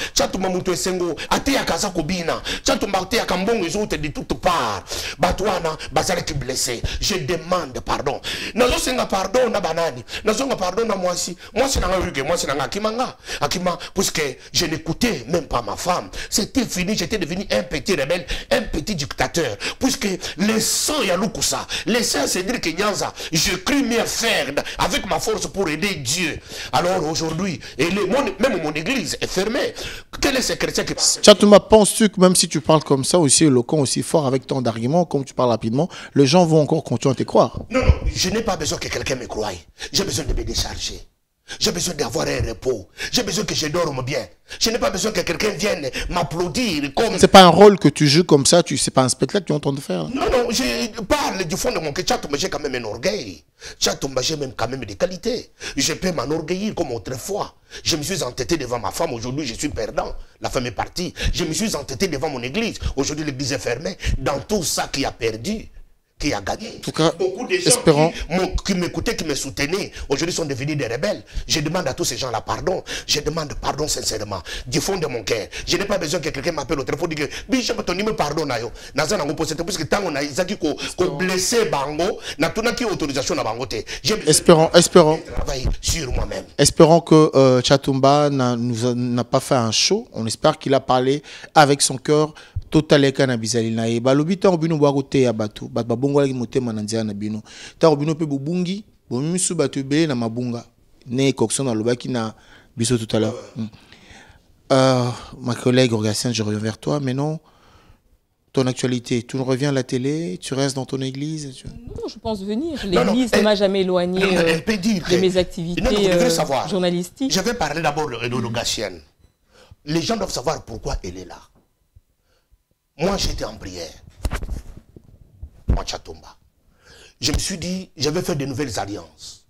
muto esengo ate ya kaza kobina chatumba ate ya kambongo ezo te de toute part batwana basali ki blessé je demande pardon nazo senga pardon na banani nazo senga pardon na moi na nga moi na nga akima puisque je n'écoutais même pas ma femme. C'était fini, j'étais devenu un petit rebelle, un petit dictateur. Puisque les sangs Yaloukusa, les sangs Cédric Nyanza, je crus mieux faire avec ma force pour aider Dieu. Alors aujourd'hui, même mon église est fermée. Quel est ce chrétien qui... Tchatouma, penses-tu que même si tu parles comme ça, aussi éloquent, aussi fort, avec tant d'arguments, comme tu parles rapidement, les gens vont encore continuer à te croire? Non, je n'ai pas besoin que quelqu'un me croie. J'ai besoin de me décharger. J'ai besoin d'avoir un repos. J'ai besoin que je dorme bien. Je n'ai pas besoin que quelqu'un vienne m'applaudir comme... C'est pas un rôle que tu joues comme ça, c'est pas un spectacle que tu es en train de faire. Non, je parle du fond de mon cœur. Tchatouma, j'ai quand même un orgueil. Tchatouma, j'ai même quand même des qualités. Je peux m'enorgueillir comme autrefois. Je me suis entêté devant ma femme. Aujourd'hui, je suis perdant. La femme est partie. Je me suis entêté devant mon église. Aujourd'hui, l'église est fermée. Dans tout ça qui a perdu, qui a gagné. En tout cas, beaucoup de gens qui m'écoutaient, qui me soutenaient, aujourd'hui sont devenus des rebelles. Je demande à tous ces gens-là pardon. Je demande pardon sincèrement, du fond de mon cœur. Je n'ai pas besoin que quelqu'un m'appelle au téléphone et dise que Bishop, ton numéro pardon. Parce que tant on a Isaki qui blessé Bango, n'a tout qui autorisation à Bango. Espérons. Travailler sur moi-même. Espérons que Tchatumba n'a pas fait un show. On espère qu'il a parlé avec son cœur. Total kana bizali na ye balobi ta obino bwa kote ya bato bat babongola ki motema na nzia na bino ta obino pe bobungi bomisu bato ebele na mabunga ne Coxon alobaki na biso tout à l'heure. Ma collègue Orgasien, je reviens vers toi. Mais non, ton actualité, tu reviens à la télé, tu restes dans ton église Non, je pense venir. L'église ne m'a jamais éloigné de mes activités journalistiques. Je vais parler d'abord de Orgasien. Les gens doivent savoir pourquoi elle est là. Moi, j'étais en prière. Moi, Tchatumba. Je me suis dit, je vais faire de nouvelles alliances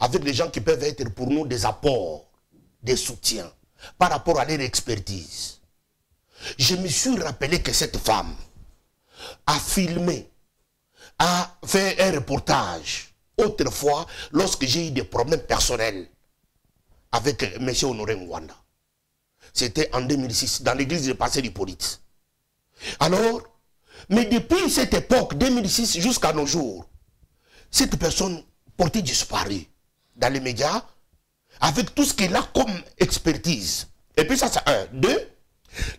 avec les gens qui peuvent être pour nous des apports, des soutiens par rapport à leur expertise. Je me suis rappelé que cette femme a filmé, a fait un reportage autrefois lorsque j'ai eu des problèmes personnels avec M. Honoré Mwanda. C'était en 2006, dans l'église de Passé d'Hippolyte. Alors, mais depuis cette époque, 2006 jusqu'à nos jours, cette personne portait disparu dans les médias avec tout ce qu'elle a comme expertise. Et puis ça, c'est un. Deux,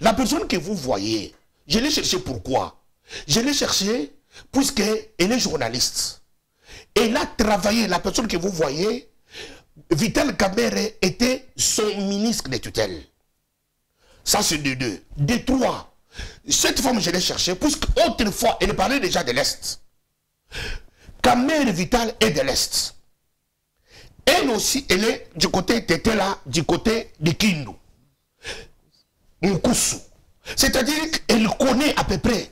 la personne que vous voyez, je l'ai cherché pourquoi? Je l'ai cherché puisqu'elle est journaliste. Elle a travaillé, la personne que vous voyez, Vital Kamerhe était son ministre de tutelle. Ça, c'est de deux. De trois, cette femme, je l'ai cherchée, puisqu'autrefois, elle parlait déjà de l'Est. Kamerhe Vital est de l'Est. Elle aussi, elle est du côté Tetela, du côté de Kindu. Nkusu. C'est-à-dire qu'elle connaît à peu près.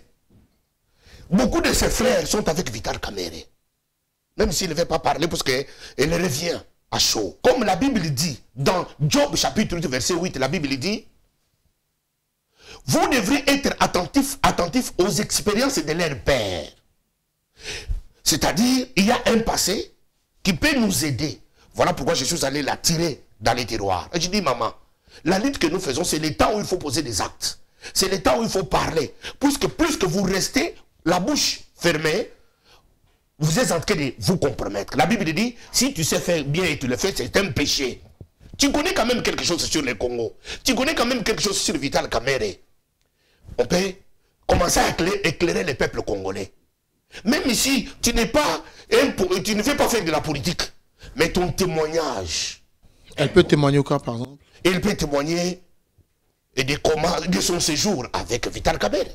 Beaucoup de ses frères sont avec Vital Kamerhe. Même s'il ne veut pas parler, parce qu'elle revient à chaud. Comme la Bible dit, dans Job chapitre 8, verset 8, la Bible dit, vous devrez être attentifs aux expériences de leur père. C'est-à-dire, il y a un passé qui peut nous aider. Voilà pourquoi je suis allé la tirer dans les tiroirs. Et je dis, maman, la lutte que nous faisons, c'est le temps où il faut poser des actes. C'est le temps où il faut parler. Puisque plus que vous restez la bouche fermée, vous êtes en train de vous compromettre. La Bible dit, si tu sais faire bien et tu le fais, c'est un péché. Tu connais quand même quelque chose sur le Congo. Tu connais quand même quelque chose sur Vital Kamerhe. On peut commencer à éclairer les peuples congolais. Même ici, tu ne veux pas faire de la politique, mais ton témoignage. Elle peut témoigner au cas, par exemple. Elle peut témoigner de son séjour avec Vital Kamerhe.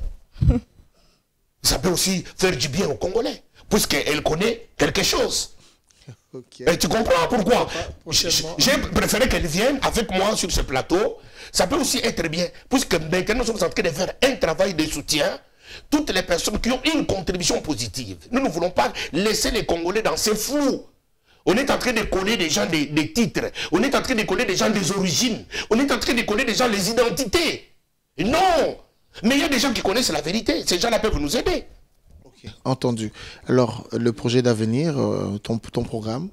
Ça peut aussi faire du bien aux Congolais, puisqu'elle connaît quelque chose. Okay. Et tu comprends pourquoi j'ai préféré qu'elle vienne avec moi sur ce plateau. Ça peut aussi être bien, puisque maintenant nous sommes en train de faire un travail de soutien. Toutes les personnes qui ont une contribution positive. Nous ne voulons pas laisser les Congolais dans ces flous. On est en train de coller des gens des titres. On est en train de coller des gens des origines. On est en train de coller des gens les identités. Non. Mais il y a des gens qui connaissent la vérité. Ces gens-là peuvent nous aider. Okay. Entendu. Alors, le projet d'avenir, ton programme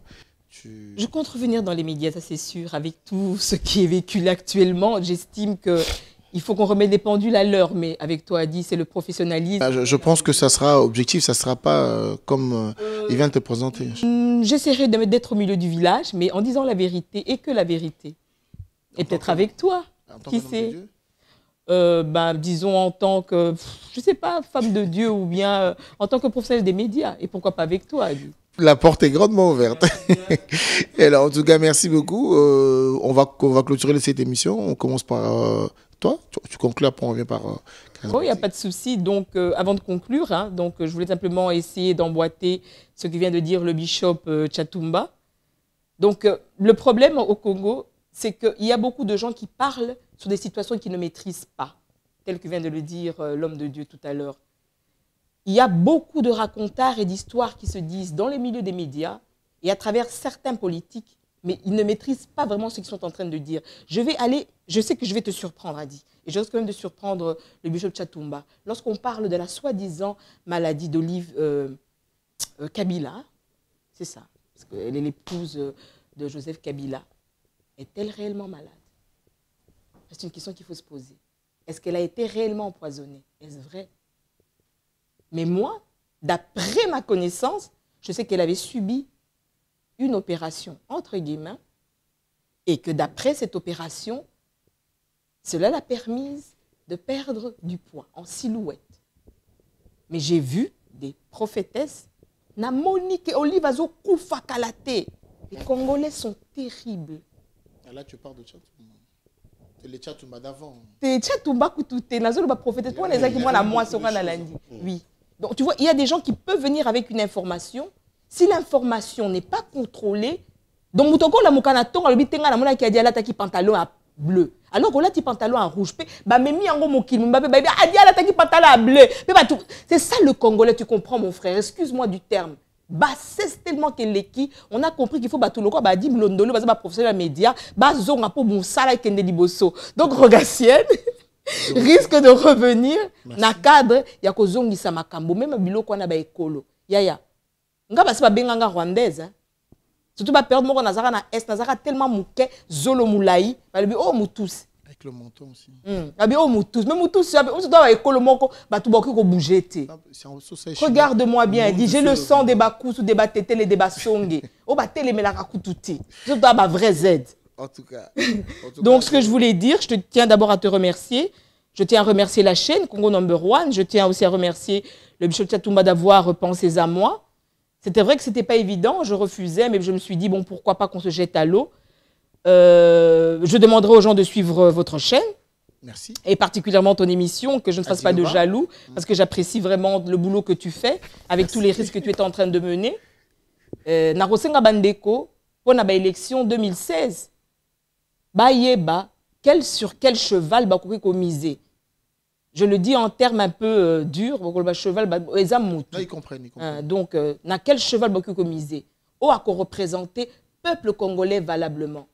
Je compte revenir dans les médias, ça c'est sûr. Avec tout ce qui est véhiculé actuellement, j'estime qu'il faut qu'on remette les pendules à l'heure. Mais avec toi, Adi, c'est le professionnalisme. Je pense que ça sera objectif. Ça ne sera pas comme il vient de te présenter. J'essaierai d'être au milieu du village, mais en disant la vérité et que la vérité. Et peut-être avec toi. Qui sait? Disons en tant que, je sais pas, femme de Dieu ou bien en tant que professionnel des médias. Et pourquoi pas avec toi, Adi? La porte est grandement ouverte. Et alors, en tout cas, merci beaucoup. On va clôturer cette émission. On commence par toi. Tu conclus, après on revient par... il n'y a pas de souci. Donc, avant de conclure, hein, je voulais simplement essayer d'emboîter ce que vient de dire le bishop Chatumba. Donc, le problème au Congo, c'est qu'il y a beaucoup de gens qui parlent sur des situations qu'ils ne maîtrisent pas, tel que vient de le dire l'homme de Dieu tout à l'heure. Il y a beaucoup de racontards et d'histoires qui se disent dans les milieux des médias et à travers certains politiques, mais ils ne maîtrisent pas vraiment ce qu'ils sont en train de dire. Je sais que je vais te surprendre, Adi, et j'ose quand même de surprendre le bishop Chatumba. Lorsqu'on parle de la soi-disant maladie d'Olive Kabila, c'est ça, parce qu'elle est l'épouse de Joseph Kabila, est-elle réellement malade? C'est une question qu'il faut se poser. Est-ce qu'elle a été réellement empoisonnée? Est-ce vrai? Mais moi, d'après ma connaissance, je sais qu'elle avait subi une opération, entre guillemets, et que d'après cette opération, cela l'a permise de perdre du poids en silhouette. Mais j'ai vu des prophétesses, na Monique et Olive Azo Koufa Kalate. Les Congolais sont terribles. Là, tu parles de Chatumba. C'est les Chatumba d'avant. C'est Chatumba Koutoute. Nazolo ba prophétesse. Pour les gens qui moi la moi sera na lundi. Oui. Donc tu vois, il y a des gens qui peuvent venir avec une information. Si l'information n'est pas contrôlée, donc moutoko la mukanatonga le bitenga na mona qui a dit ala taki pantalon à bleu. Alors qu'on a ti pantalon en rouge, bah memi yango mokil mbabe bah a dit ala taki pantalon à bleu. C'est ça le Congolais, tu comprends mon frère. Excuse-moi du terme. Bah c'est tellement que l'équipe, on a compris qu'il faut battre le quoi bah dit blondolo bah professionnel média bah zonga pour bon sala kende liboso. Donc Rogacienne risque de revenir na cadre ya ko zongisa makambo même biloko na ba ekolo. Yaya. Nga ba se ba benganga rwandaise. Surtout ba période moko nazara na est nazara tellement mouké zolo moulayi ba lebi oh mutus. Avec le menton aussi. Abi oh mutus, mais mutus on se doit ekolo moko ba tout boki ko bouger té. Regarde-moi bien, dit j'ai le sang des bakous ou des batétés les des basongé. Oh ba télé mais la rakoututi. Je dois ba vrai Z. En tout cas. Donc ce que je voulais dire, je te tiens d'abord à te remercier. Je tiens à remercier la chaîne Congo Number One. Je tiens aussi à remercier le bishop Chatumba d'avoir pensé à moi. C'était vrai que ce n'était pas évident, je refusais, mais je me suis dit, bon, pourquoi pas qu'on se jette à l'eau. Je demanderai aux gens de suivre votre chaîne. Merci. Et particulièrement ton émission, que je ne fasse pas de jaloux, parce que j'apprécie vraiment le boulot que tu fais, avec tous les risques que tu es en train de mener. Narosenga Bandeko, pour la élection 2016, Bayeba, sur quel cheval va miser? Je le dis en termes un peu durs, cheval, ils comprennent. donc, dans quel cheval va miser? Ou à représenter peuple congolais valablement.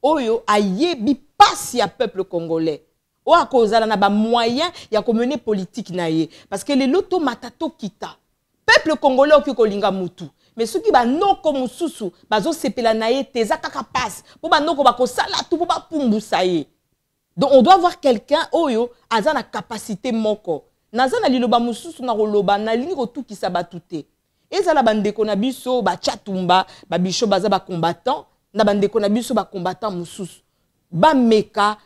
Oyo ayebi passe ya peuple congolais. Ou à cause na ba moyen ya ko mener politique naie parce que les loto matato kita. Peuple congolais oki ko linga mutu. Mais ceux qui ba non comme susu, bazo sepela naie teza kaka passe. Pour ba non ko ba ko sala tout pour ba pumbusa ye. Donc on doit avoir quelqu'un oyo aza na capacité moko. Naza na liloba mususu na roloba na lingo tout ki sabatute. Ezala bandeko na biso ba Chatumba, ba biso baza ba combattant, na bandeko na biso ba combattant mususu. Ba meka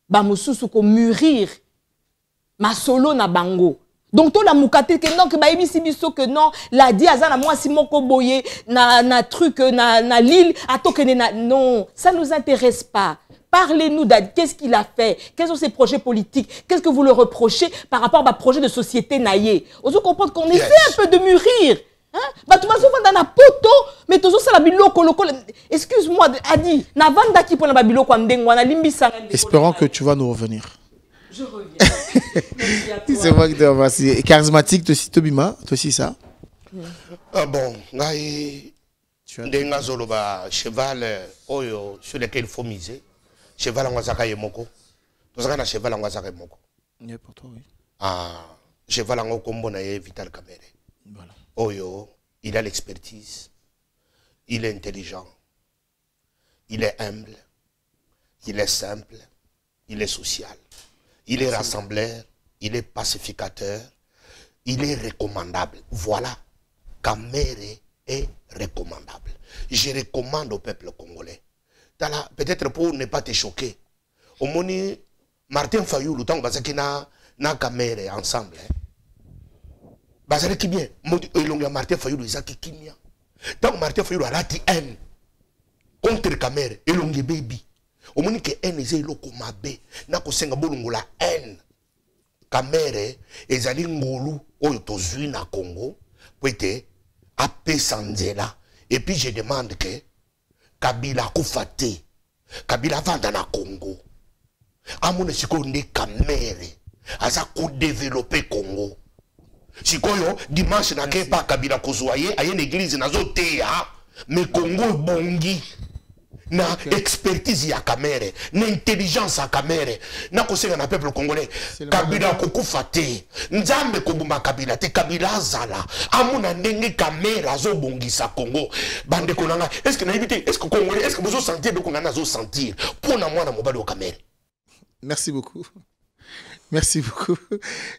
ba mususu ko mûrir masolo na bango. Donc to la mukate que non que ba ebisi biso que non la di azana moi si moko boye na truc na l'île atokene na non, ça nous intéresse pas. Parlez-nous d'Adi, qu'est-ce qu'il a fait? Quels sont ses projets politiques? Qu'est-ce que vous le reprochez par rapport à projet de société naïe? On se comprend qu'on essaie un peu de mûrir. Hein? Bah tu vas souvent dans la poto, mais toujours ça la biloko loko. Excuse-moi Adi, na vanda qui pour la biloko ndengwa na limbisa. Espérons que tu vas nous revenir. Je reviens. C'est moi qui te remercie. Charismatique, toi aussi Tobima, toi aussi ça. Ah bon, ngai ndenga zoloba cheval oyo sur lequel il faut miser. Cheval en Wazaka Yemoko. Nous avons un cheval en Wazaka Yemoko. Pour toi, oui. Ah, cheval en Okombo na Vital Kamere. Voilà. Oyo, il a l'expertise. Il est intelligent. Il est humble. Il est simple. Il est social. Il est rassembleur. Il est pacificateur. Il est recommandable. Voilà. Kamere est recommandable. Je recommande au peuple congolais. Peut-être pour ne pas te choquer. Au moni Martin Fayoulou, tant que na caméra ensemble. Bazare qui bien. Martin Fayoulou, ils ont qui bien. Tant que Martin Fayoulou a rati haine contre caméra, et l'ongi baby. Au moni que haine est le komabe. Na ko senga bolungu la haine. Caméra, ils ont ngolu oyo tozui na Congo. Peut-être apé sanzela. Et puis je demande que Kabila Koufate, Kabila vanda na Congo. Amone siko ne kamere, asa ko développer Congo. Siko yo dimanche na kepa Kabila kozwaye aye l'église na zotea, mais Congo bongi. Na expertise ya kamere, na intelligence ya kamere, na kosenga na peuple congolais. Kabila kokufate, nzambe kobuma Kabila te Kabila zala. Amuna ndenge kamera zo bongisa Congo. Bande konanga, est-ce que na éviter, est-ce que congolais, est-ce que vous sentir de konga na zo sentir pour na mwana mobali o kamere. Merci beaucoup. Merci beaucoup.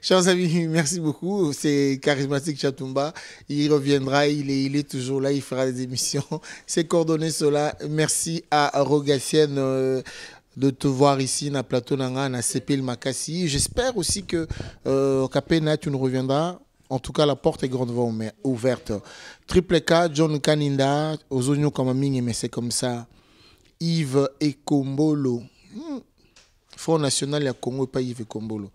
Chers amis, merci beaucoup. C'est Charismatique Chatumba. Il reviendra, il est toujours là, il fera des émissions. Ses coordonnées sont là. Merci à Rogacienne de te voir ici, na plateau Nanga, na Sepel Makassi. J'espère aussi que Kapena, tu nous reviendras. En tout cas, la porte est grandement ouverte. Triple K, John Kaninda, aux oignons comme Aming, mais c'est comme ça. Yves Ekombolo. Fonds national à Congo et pas Yves Kombolo.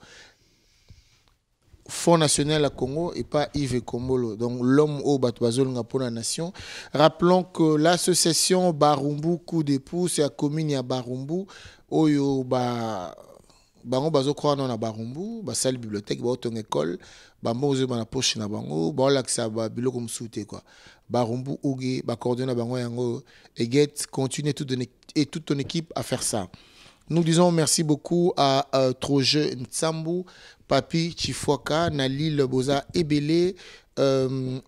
Fonds national à Congo et pas Yves Kombolo. Donc l'homme au Batouazol pour la nation. Rappelons que l'association Barumbu Coup de Pouce, c'est la commune à Barumbu. Oyo bango bazo croire dans la Barumbu, ba salle bibliothèque, ba auto école, ba mozo ba na poche na bango, ba laksa ba biloko msoute quoi. Barumbu Oge, ba coordonner bango yango et get continue toute ton équipe à faire ça. Nous disons merci beaucoup à Troje Nsambu, Papi Chifuaka, Nalil Boza Ebele,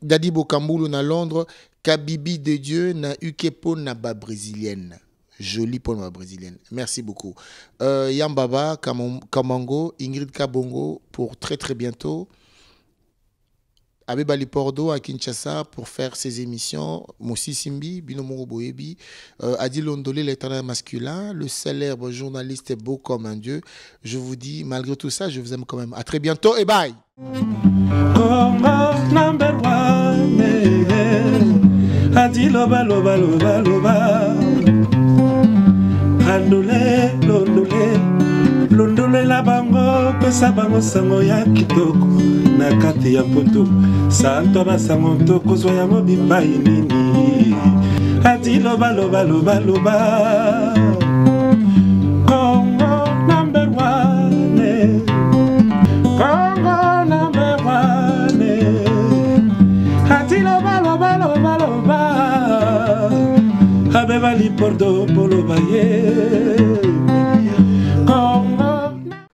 Dadi Bokambulu na Londres, Kabibi de Dieu, na Ukepo na ba brésilienne. Jolie pour ma brésilienne. Merci beaucoup. Yambaba, Kamango, Ingrid Kabongo pour très très bientôt. Abbé Balipordo à Kinshasa pour faire ses émissions. Moussi Simbi, Binomo Boebi, Adil Ondolé, l'éternel masculin, le célèbre journaliste est beau comme un dieu. Je vous dis, malgré tout ça, je vous aime quand même. À très bientôt et bye. Londole la bango pesa bango sango ya kitoko na kati ya poto santo basango toko zo ya mobimba nini ati loba loba loba loba Congo number one Congo number one ati loba loba loba loba Abeba li pordo polo baye